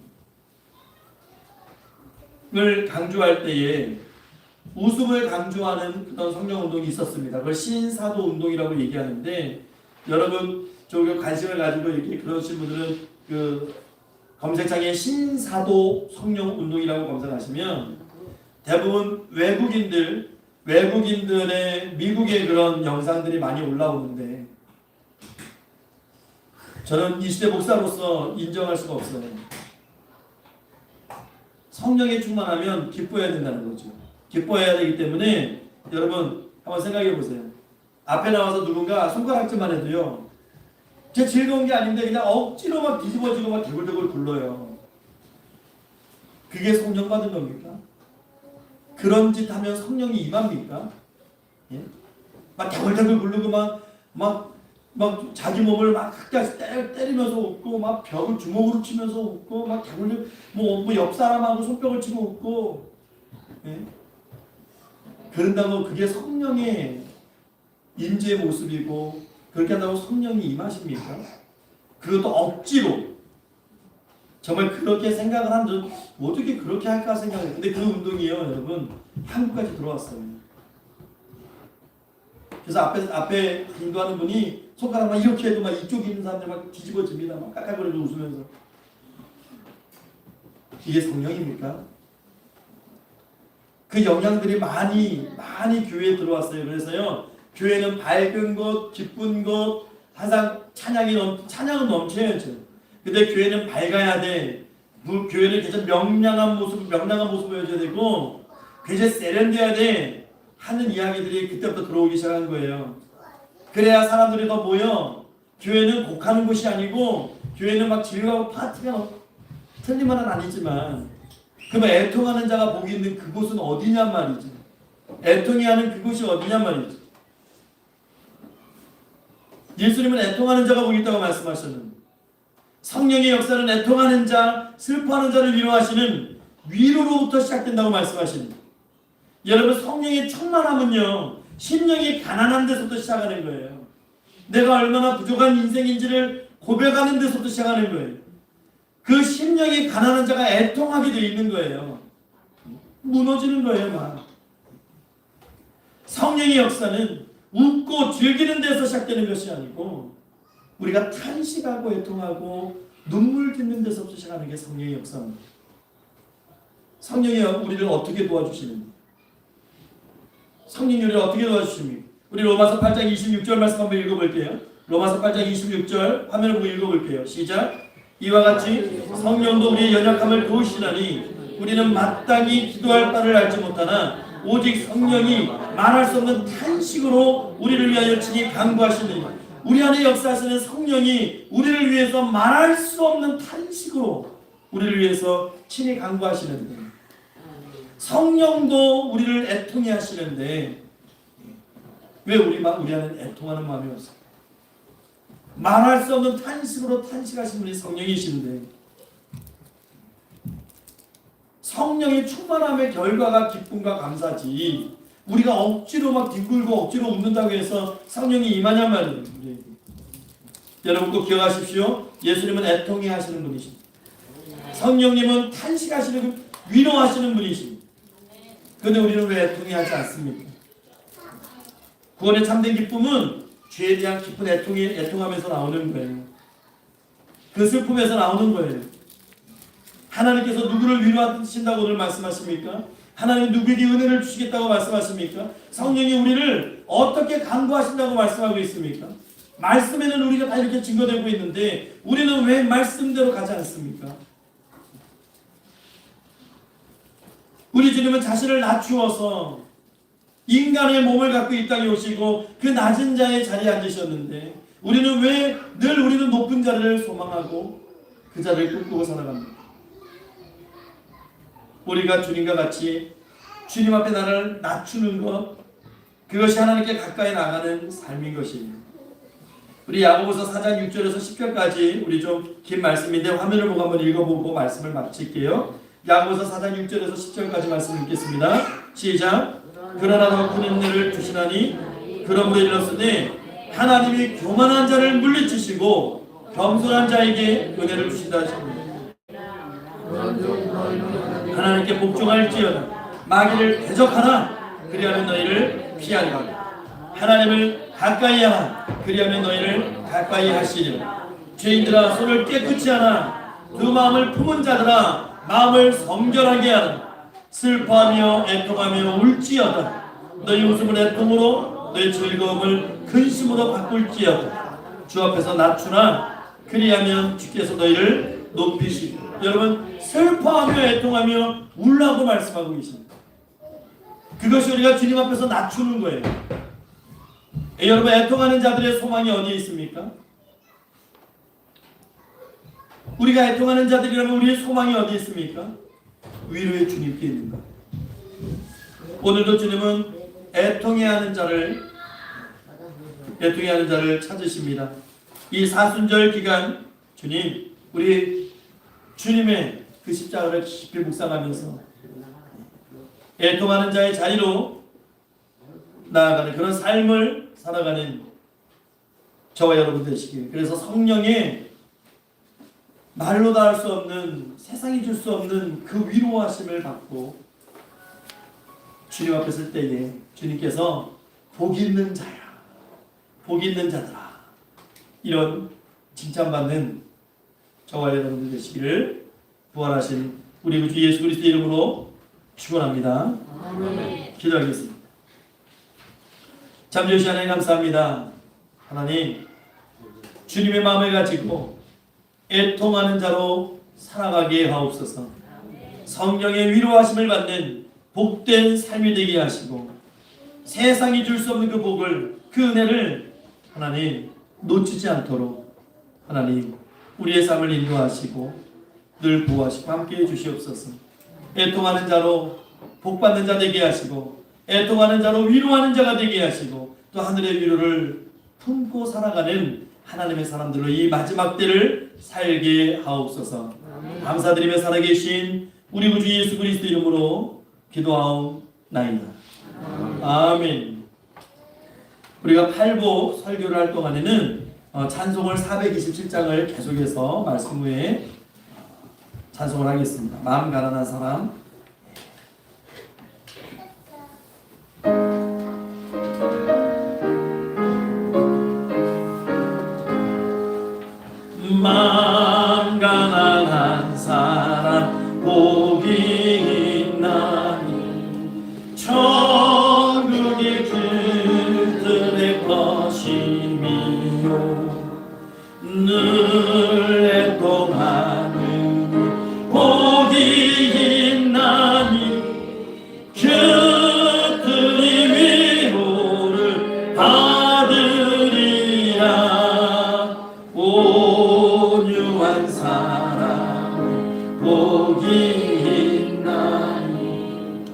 강조할 때에 우습을 강조하는 그런 성령운동이 있었습니다. 그걸 신사도운동이라고 얘기하는데 여러분 저기 관심을 가지고 이렇게 그러신 분들은 검색창에 신사도 성령운동이라고 검색하시면 대부분 외국인들의 미국의 그런 영상들이 많이 올라오는데 저는 이 시대 목사로서 인정할 수가 없어요. 성령에 충만하면 기뻐해야 된다는 거죠. 기뻐해야 되기 때문에 여러분 한번 생각해 보세요. 앞에 나와서 누군가 손가락질만 해도요, 제 즐거운 게 아닌데 그냥 억지로 막 뒤집어지고 막 대굴대굴 굴러요. 그게 성령 받은 겁니까? 그런 짓 하면 성령이 임합니까? 예? 막 대굴대굴 굴르고 막 자기 몸을 막 끝까지 때리면서 웃고, 막 벽을 주먹으로 치면서 웃고, 막 대굴대굴 뭐 옆 사람하고 손뼉을 치고 웃고, 예? 그런다고 그게 성령의 임재의 모습이고, 그렇게 한다고 성령이 임하십니까? 그것도 억지로. 정말 그렇게 생각을 한들 어떻게 그렇게 할까 생각해요. 근데 그 운동이요, 여러분, 한국까지 들어왔어요. 그래서 앞에 인도하는 분이 손가락만 이렇게 해도 막 이쪽에 있는 사람들 막 뒤집어집니다. 막 깍깍거리고 웃으면서. 이게 성령입니까? 그 영향들이 많이 교회에 들어왔어요. 그래서요, 교회는 밝은 것, 기쁜 것, 항상 찬양은 넘쳐야죠. 근데 교회는 밝아야 돼. 교회는 계속 명랑한 모습 보여줘야 되고, 굉장히 세련돼야 돼. 하는 이야기들이 그때부터 들어오기 시작한 거예요. 그래야 사람들이 더 모여. 교회는 곡하는 곳이 아니고, 교회는 막 즐거워 파티가 틀린 말은 아니지만, 그러면 애통하는 자가 복이 있는 그곳은 어디냔 말이죠. 애통해 하는 그곳이 어디냔 말이죠. 예수님은 애통하는 자가 복이 있다고 말씀하셨는데, 성령의 역사는 애통하는 자, 슬퍼하는 자를 위로하시는 위로로부터 시작된다고 말씀하십니다. 여러분, 성령의 충만함은요, 심령이 가난한 데서부터 시작하는 거예요. 내가 얼마나 부족한 인생인지를 고백하는 데서부터 시작하는 거예요. 그 심령이 가난한 자가 애통하게 되어 있는 거예요. 무너지는 거예요, 막. 성령의 역사는 웃고 즐기는 데서 시작되는 것이 아니고, 우리가 탄식하고 애통하고 눈물 짓는 데서부터 시작하는 게 성령의 역사입니다. 성령이 우리를 어떻게 도와주시는지, 성령이 우리를 어떻게 도와주십니까? 우리 로마서 8장 26절 말씀 한번 읽어볼게요. 로마서 8장 26절 화면을 보고 읽어볼게요. 시작. 이와 같이 성령도 우리의 연약함을 도우시나니 우리는 마땅히 기도할 바를 알지 못하나 오직 성령이 말할 수 없는 탄식으로 우리를 위하여 친히 간구하시느니, 우리 안에 역사하시는 성령이 우리를 위해서 말할 수 없는 탄식으로 우리를 위해서 친히 간구하시는데, 성령도 우리를 애통해 하시는데 왜 우리 안에 애통하는 마음이 없을까? 말할 수 없는 탄식으로 탄식하신 분이 성령이신데, 성령의 충만함의 결과가 기쁨과 감사지, 우리가 억지로 막 뒹굴고 억지로 웃는다고 해서 성령이 임하냔 말이에요. 여러분 꼭 기억하십시오. 예수님은 애통해 하시는 분이십니다. 성령님은 탄식하시는, 위로하시는 분이십니다. 그런데 우리는 왜 애통해 하지 않습니까? 구원의 참된 기쁨은 죄에 대한 깊은 애통하면서 나오는 거예요. 그 슬픔에서 나오는 거예요. 하나님께서 누구를 위로하신다고 오늘 말씀하십니까? 하나님 누구에게 은혜를 주시겠다고 말씀하십니까? 성령이 우리를 어떻게 간구하신다고 말씀하고 있습니까? 말씀에는 우리가 다 이렇게 증거되고 있는데 우리는 왜 말씀대로 가지 않습니까? 우리 주님은 자신을 낮추어서 인간의 몸을 갖고 이 땅에 오시고 그 낮은 자의 자리에 앉으셨는데, 우리는 왜 늘 우리는 높은 자리를 소망하고 그 자리를 꿈꾸고 살아갑니까? 우리가 주님과 같이 주님 앞에 나를 낮추는 것, 그것이 하나님께 가까이 나가는 삶인 것입니다. 우리 야고보서 4장 6절에서 10절까지 우리 좀 긴 말씀인데 화면을 보고 한번 읽어보고 말씀을 마칠게요. 야고보서 4장 6절에서 10절까지 말씀 읽겠습니다. 시작. 그러나 더 큰 은혜를 주시나니 그러므로 이르렀으니 하나님이 교만한 자를 물리치시고 겸손한 자에게 은혜를 주신다 하십니다. 하나님께 복종할지어다. 마귀를 대적하라. 그리하면 너희를 피하리라. 하나님을 가까이 하라. 그리하면 너희를 가까이 하시리라. 죄인들아 손을 깨끗이 하라. 그 마음을 품은 자들아 마음을 성결하게 하라. 슬퍼하며 애통하며 울지어다. 너희 웃음을 애통으로 너희 즐거움을 근심으로 바꿀지어다. 주 앞에서 낮추나 그리하면 주께서 너희를 높이시고 여러분 슬퍼하며 애통하며 울라고 말씀하고 계십니다. 그것이 우리가 주님 앞에서 낮추는 거예요. 여러분 애통하는 자들의 소망이 어디에 있습니까? 우리가 애통하는 자들이라면 우리의 소망이 어디에 있습니까? 위로의 주님께 있는 것. 오늘도 주님은 애통해하는 자를 찾으십니다. 이 사순절 기간 주님, 우리 주님의 그 십자가를 깊이 묵상하면서 애통하는 자의 자리로 나아가는 그런 삶을 살아가는 저와 여러분 되시길. 그래서 성령의 말로 다 할 수 없는, 세상이 줄 수 없는 그 위로하심을 받고 주님 앞에 설 때에 주님께서 복 있는 자야, 복 있는 자들아, 이런 칭찬받는 저와 여러분들 되시기를 부활하신 우리 구주 예수 그리스도의 이름으로 축원합니다. 아멘. 기도하겠습니다. 잠시 하나님 감사합니다. 하나님, 주님의 마음을 가지고 애통하는 자로 살아가게 하옵소서. 성령의 위로하심을 받는 복된 삶이 되게 하시고 세상이 줄 수 없는 그 복을, 그 은혜를 하나님 놓치지 않도록 하나님 우리의 삶을 인도하시고 늘 보호하시고 함께해 주시옵소서. 애통하는 자로 복받는 자 되게 하시고 애통하는 자로 위로하는 자가 되게 하시고 또 하늘의 위로를 품고 살아가는 하나님의 사람들로 이 마지막 때를 살게 하옵소서. 감사드리며 살아계신 우리 구주 예수 그리스도 이름으로 기도하옵나이다. 아멘. 우리가 8부 설교를 할 동안에는 찬송을 427장을 계속해서 말씀 후에 찬송을 하겠습니다. 마음 가난한 사람. 마음 가난한 사람 복이 있나니 천국이 그들의 것이미요 늘 애통하는 복이 있나니 그들이 위로를 받으리라. 온유한 사람 복이 있나니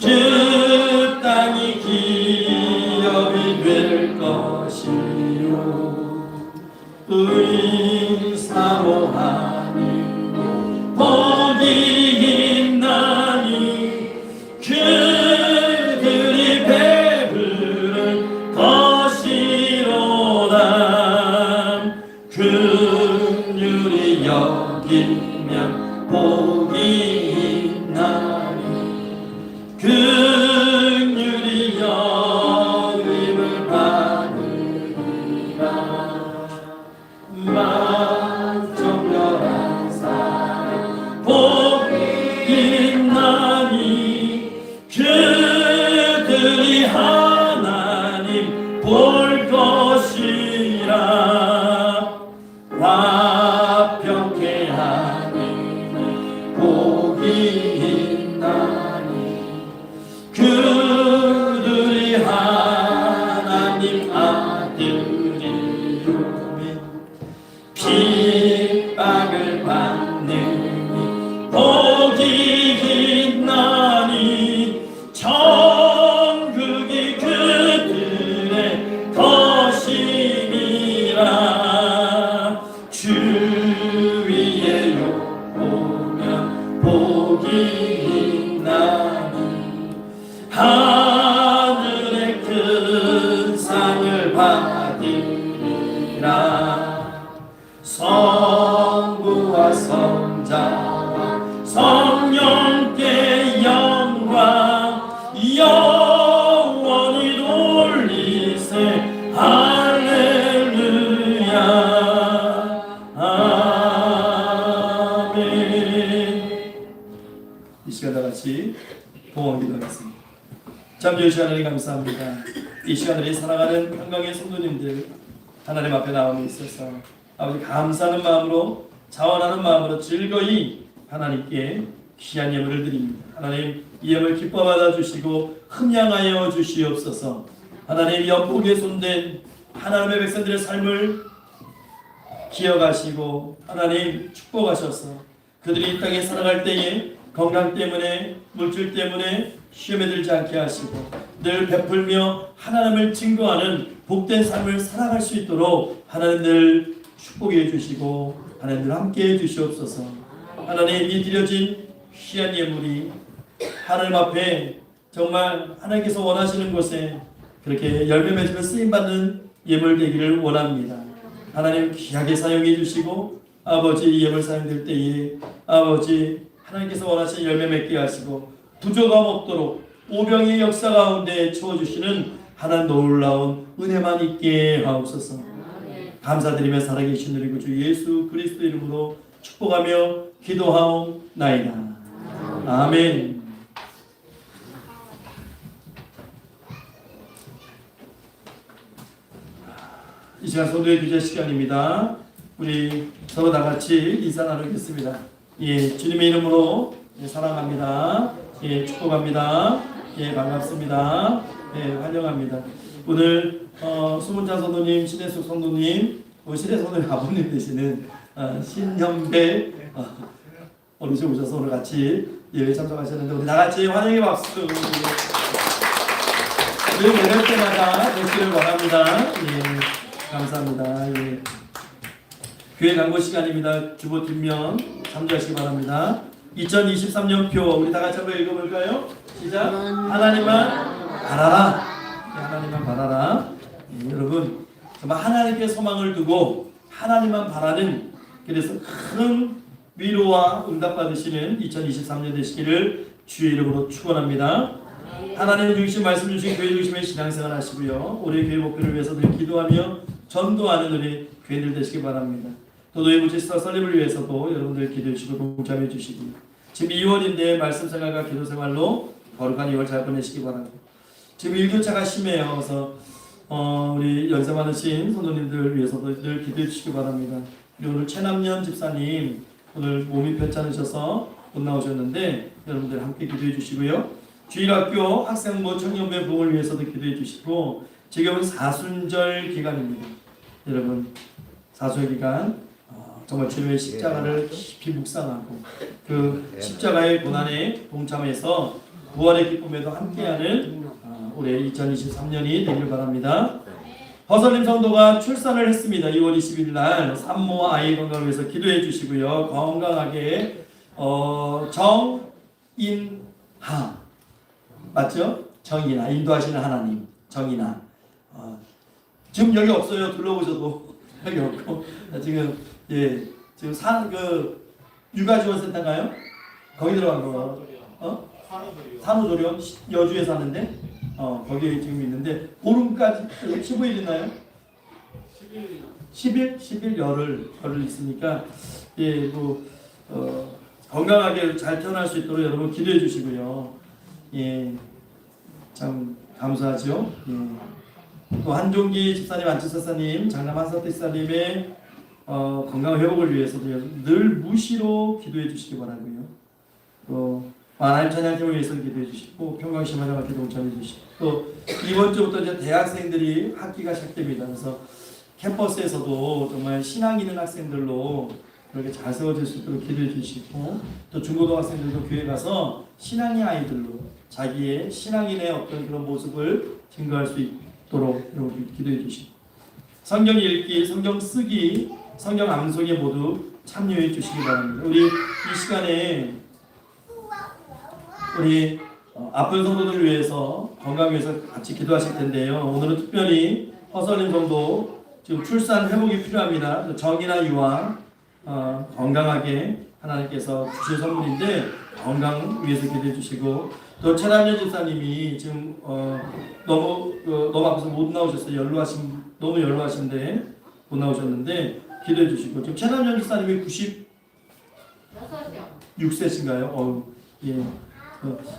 그 땅이 기업이 될 것이요 의사모하는 복이 있나니 그들이 배부른 것이로다. 긍휼히 여기면 복이 있나니 긍휼히 여김을 받으리라. 만정결한 사람 복이 있나니 그들이 하나님 볼 것이라. 화평케 하니 복이 있나니 그들이 하나님 아들이오매. 핍박을 받느니 복이 있나니 천국이 그들의 것이니라. 주 위에 욕보면 복이 있나니 하늘의 큰 상을 받으리라. 성부와 성자와 성령께 영광 영원히 돌리세. 할렐루야. 이 시간 다 같이 봉헌 기도하겠습니다. 잠시 하나님 감사합니다. 이 시간을 살아가는 한강의 성도님들 하나님 앞에 나오고 있어서 아버지 감사하는 마음으로 자원하는 마음으로 즐거이 하나님께 귀한 예물을 드립니다. 하나님 이 예물 기뻐 받아주시고 흠양하여 주시옵소서. 하나님 연복에 손댄 하나님의 백성들의 삶을 기억하시고 하나님 축복하셔서 그들이 이 땅에 살아갈 때에 건강 때문에 물질 때문에 시험에 들지 않게 하시고 늘 베풀며 하나님을 증거하는 복된 삶을 살아갈 수 있도록 하나님 늘 축복해 주시고 하나님 늘 함께 해 주시옵소서. 하나님 이 드려진 귀한 예물이 하나님 앞에 정말 하나님께서 원하시는 곳에 그렇게 열매 맺으며 쓰임받는 예물 되기를 원합니다. 하나님 귀하게 사용해 주시고 아버지 이 예물 사용될 때에 아버지 하나님께서 원하시는 열매 맺게 하시고 부족함 없도록 오병의 역사 가운데 채워주시는 하나님 놀라운 은혜만 있게 하옵소서. 감사드리며 살아계신 우리 구주 예수 그리스도 이름으로 축복하며 기도하옵나이다. 아멘. 이 시간 성도의 교제 시간입니다. 우리 서로 다 같이 인사 나누겠습니다. 예, 주님의 이름으로 사랑합니다. 예, 축복합니다. 예, 반갑습니다. 예, 환영합니다. 오늘 수문자 성도님, 신혜숙 성도님, 신혜 성도님 아버님 되시는 신현배 어르신 오셔서 오늘 같이 예배 참석하셨는데 우리 다 같이 환영의 박수. 늘 매달 때마다 되시길 바랍니다. 예, 감사합니다. 예. 교회 광고 시간입니다. 주보 뒷면 참조하시기 바랍니다. 2023년 표 우리 다 같이 한번 읽어볼까요? 시작. 하나님만 바라라. 네, 하나님만 바라라. 네, 여러분 정말 하나님께 소망을 두고 하나님만 바라는 그래서 큰 위로와 응답 받으시는 2023년 되시기를 주의 이름으로 축원합니다. 하나님 중심 말씀 주신 교회 중심의 신앙생활 하시고요. 올해 교회 목표를 위해서 늘 기도하며 전도하는 우리 교회들 되시기 바랍니다. 또 노예 부치스터 설립을 위해서도 여러분들 기도해 주시고 동참해 주시고요. 지금 2월인데 말씀 생활과 기도 생활로 거룩한 2월 잘 보내시기 바랍니다. 지금 일교차가 심해요. 그래서 우리 연세 많으신 성도님들 위해서도 늘 기도해 주시기 바랍니다. 그리고 오늘 최남년 집사님 오늘 몸이 편찮으셔서 못 나오셨는데 여러분들 함께 기도해 주시고요. 주일학교 학생부 청년부의 부흥을 위해서도 기도해 주시고 지금은 사순절 기간입니다. 여러분 사순절 기간 정말 주님의 십자가를 깊이 묵상하고 그 십자가의 고난에 동참해서 부활의 기쁨에도 함께하는 올해 2023년이 되길 바랍니다. 허설림 성도가 출산을 했습니다. 2월 20일 날 산모와 아이 건강을 위해서 기도해 주시고요. 건강하게 정인하 맞죠? 정인하 인도하시는 하나님 정인하 지금 여기 없어요. 둘러보셔도 여기 없고 지금 예 지금 육아지원센터인가요? 거기 들어간 거 산후조리원 여주에 사는데 거기에 지금 있는데 보름까지 15일 있나요? 10일 열흘 있으니까 예 건강하게 잘 태어날 수 있도록 여러분 기도해 주시고요. 예 참 감사하죠. 예. 또 한종기 집사님, 안치사사님, 장남 한사태 집사님의 건강 회복을 위해서도 늘 무시로 기도해 주시기 바라고요. 또 하나님 찬양팀을 위해서 기도해 주시고 평강심 하나님께 동참해 주시고 또 이번 주부터 이제 대학생들이 학기가 시작됩니다. 그래서 캠퍼스에서도 정말 신앙 있는 학생들로 그렇게 잘 세워질 수 있도록 기도해 주시고 또 중고등학생들도 교회 가서 신앙의 아이들로 자기의 신앙인의 어떤 그런 모습을 증거할 수 있도록 이렇게 기도해 주시고 성경 읽기, 성경 쓰기, 성경 암송에 모두 참여해 주시기 바랍니다. 우리 이 시간에 우리 아픈 성도들을 위해서 건강 위해서 같이 기도하실 텐데요. 오늘은 특별히 허설림 성도 지금 출산 회복이 필요합니다. 정이나 유아 건강하게 하나님께서 주신 선물인데 건강 위해서 기도해 주시고 또 최남년 집사님이 지금 너무 아파서 못 나오셨어요. 너무 연로하신데 못 나오셨는데 기도해 주시고 지금 최남년 집사님이 96세신가요? 예.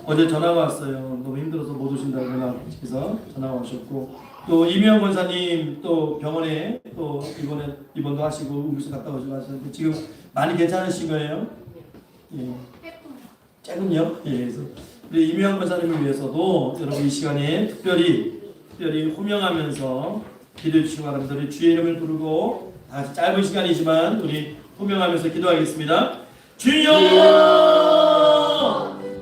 어제 전화가 왔어요. 너무 힘들어서 못 오신다고 해서 전화가 오셨고 또 이미영 권사님 또 병원에 또 입원도 하시고 응급실 갔다 오시고 하셨는데 지금 많이 괜찮으신 거예요? 예. 조금요. 예, 그래서 우리 이명환 권사님을 위해서도 여러분 이 시간에 특별히 호명하면서 기도해 주시기 바랍니다. 우리 주의 이름을 부르고 다 같이 짧은 시간이지만 우리 호명하면서 기도하겠습니다. 주여!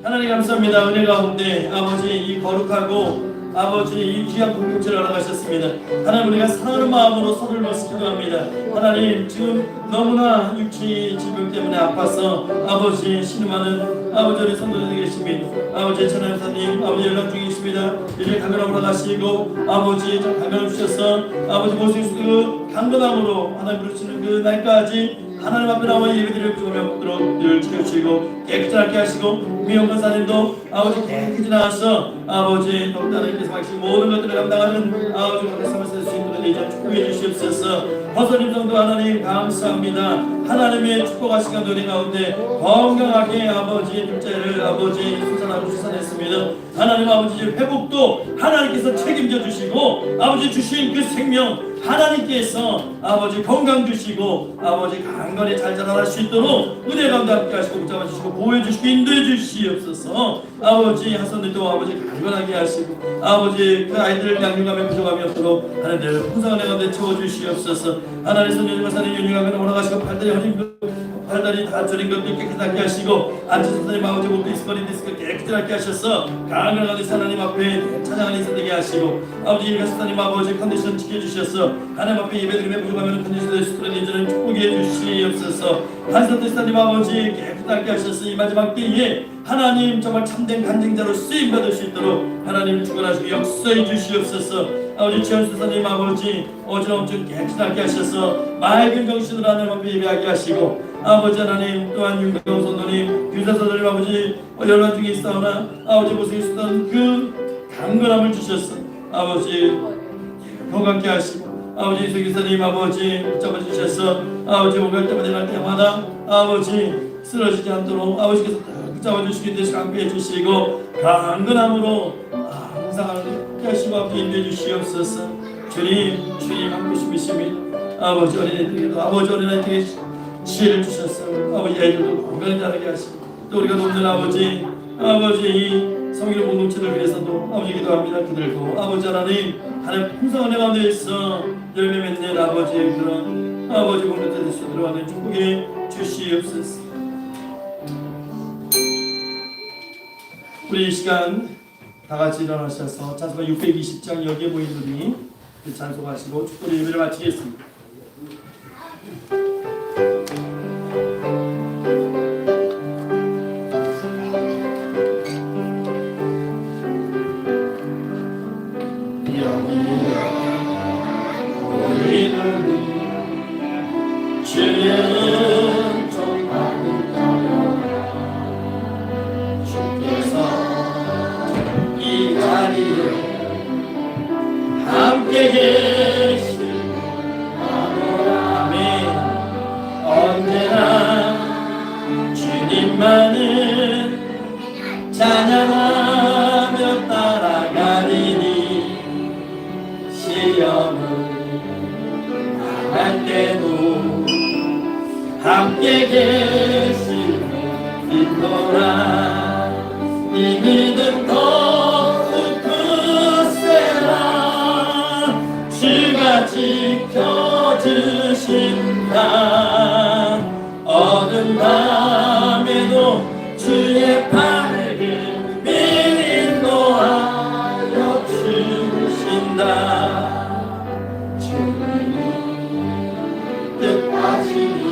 하나님 감사합니다. 은혜 가운데 아버지 이 거룩하고 아버지 이 귀한 공동체를 허락하셨습니다. 하나님 우리가 사랑하는 마음으로 서둘러서 기도합니다. 하나님 지금 너무나 육체의 질병 때문에 아파서 아버지 신음하는 아버지 우리 성도들이 계십니다. 아버지 천하사님 아버지 연락 중에 있습니다. 이제 강건함 허락하시고 아버지 좀 강건함 주셔서 아버지 모습 그 강건함으로 하나님 부르시는 그 날까지 하나님 앞에 나와 예배드릴 주면 늘 지켜주시고 깨끗하게 하시고 미용권사님도 아버지 깨끗이 나와서 아버지 또 다른 께서 마치신 모든 것들을 감당하는 아버지 감사함을 쓸 수 있도록 이제 축복해 주시옵소서. 허선님 성도 하나님 감사합니다. 하나님의 축복하신 가운데 가운데 건강하게 아버지의 둘째를 아버지 수산하고 수산했습니다. 하나님 아버지 회복도 하나님께서 책임져 주시고 아버지 주신 그 생명 하나님께서 아버지 건강 주시고 아버지 강건히 잘 자라날 수 있도록 은혜 가운데 함께 하시고 붙잡아 주시고 보호해 주시고 인도해 주시옵소서. 아버지 하선들도 아버지 강건하게 하시고 아버지 그 아이들을 양육하며 부족함이 없도록 하나님들 풍성한 은혜 가운데 채워 주시옵소서. 하나님 손녀님 마사님 연육하며 오라가시고 팔다리 허린 팔다리 다 저린 것들 깨끗하게 하시고 앉으신 하나님 아버지 목도 이스거리 디스크 깨끗하게 하셔서 강한 가운데 하나님 앞에 찬양하는 인사 되게 하시고 아버지 일가스타님 아버지 컨디션 지켜주셔서 하나님 앞에 예배드림에 부족하면 컨디션에 스트레니즈는 축복해 주시옵소서. 한사태스타님 아버지 깨끗하게 하셔서 이 마지막 때에 하나님 정말 참된 간증자로 쓰임받을 수 있도록 하나님 축원하시고 역사해 주시옵소서. 아버지 지현수사님 아버지 어지러움 좀 깨끗하게 하셔서 맑은 정신으로 하나님 앞에 예배하게 하시고 아버지 하나님 또한 윤경 선도님 유사선도님 아버지 연락 중에 있사오나 아버지 모습에 있었던 그 강건함을 주셔서 아버지 건강케 하시고 아버지 이수기사님 아버지 붙잡아 주셔서 아버지 오갈 때마다 날 때마다 아버지 쓰러지지 않도록 아버지께서 붙잡아 주시기 위해서 강구해 주시고 강건함으로 항상 함께 하시고 앞에 인도해 주시옵소서. 주님 한 분이십니다. 아버지 어린애들에게도 아버지 어린아이들에게 지혜를 주셔서 아버지 아이들도 건강히 자라게 하시고 또 우리가 돕는 아버지 이 성일의 공동체를 위해서도 아버지 기도합니다. 그들도 아버지 하나님 풍성한 애 가운데에서 열매 맺는 아버지의 그런 아버지 공동체 될 수 있도록 하는 축복해 주시옵소서. 우리 이 시간 다 같이 일어나셔서 찬송가 620장 여기에 모인 분이 찬송하시고 축복 예배를 마치겠습니다. 찬양하며 따라가리니 시험을 당할 때도 함께 계시고 있노라. 이 믿음 더욱 굳세라. 주가 지켜주신다. 어두운 밤에도 주의 밝은 빛 인도하여 주신다. 주님이 뜻하시니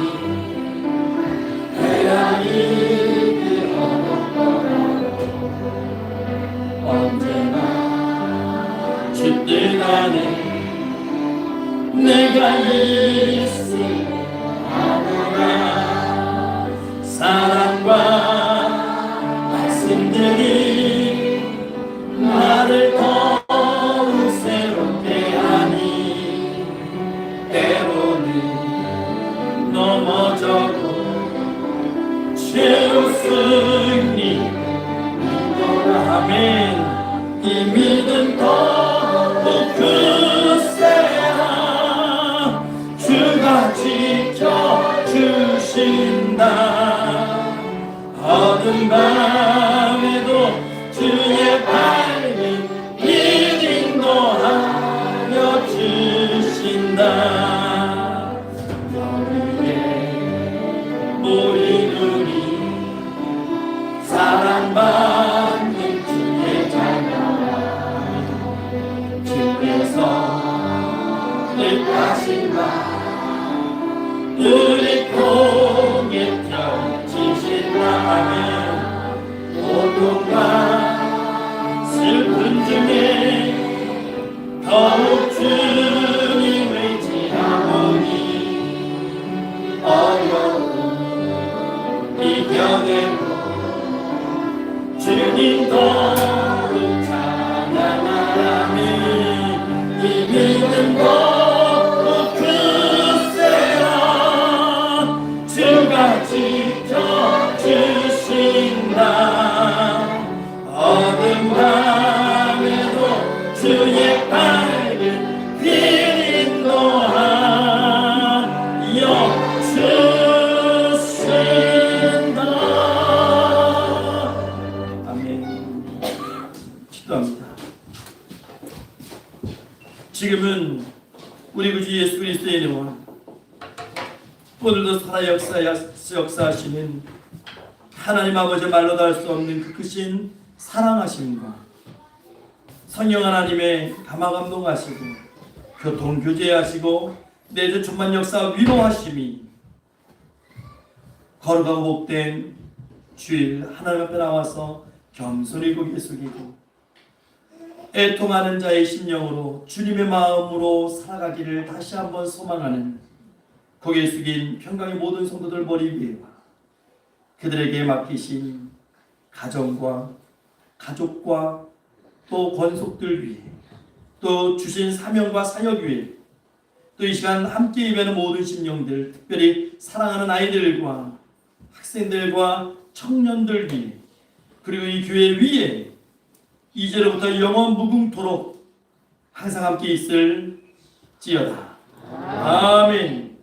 해야 이기 어렵더라도 언제나 주 뜻 안에 내가 있으리 하노라. 사랑과 말씀들이 나를 더욱 새롭게 하니 때로는 넘어져도 최후 승리 믿어라. 아멘. 이 믿음 더욱 굳세라. 주가 어두운 밤에도 주의 밝은 빛 인도하여 주신다. 우리 눈이 사랑받는 주의 자녀라. 주께서 뜻하신 바 우리 통에 펼치신 마음은 고통과 슬픈 중에 더욱 주님을 의지하오니 어려움 이겨내고 주님 더욱 찬양하라니 이 믿음 더욱 굳세라. 주가 지켜 주신다. 어두운 밤에도 주의 밝은 빛 인도하여 주신다. 아멘. 기도합니다. 지금은 우리 구주 예수 그리스도의 이름으로 오늘도 살아 역사하시는 하나님 아버지 말로도 할 수 없는 그 크신 사랑하심과 성령 하나님의 감화감동하시고 교통교제하시고 내주 천만 역사 위로하심이 거룩하고 복된 주일 하나님 앞에 나와서 겸손히 고개 숙이고 애통하는 자의 심령으로 주님의 마음으로 살아가기를 다시 한번 소망하는 고개 숙인 평강의 모든 성도들 머리 위에와 그들에게 맡기신 가정과 가족과 또 권속들 위에 또 주신 사명과 사역 위에 또 이 시간 함께 예배하는 모든 심령들, 특별히 사랑하는 아이들과 학생들과 청년들 위에 그리고 이 교회 위에 이제로부터 영원 무궁토록 항상 함께 있을지어다. 아멘.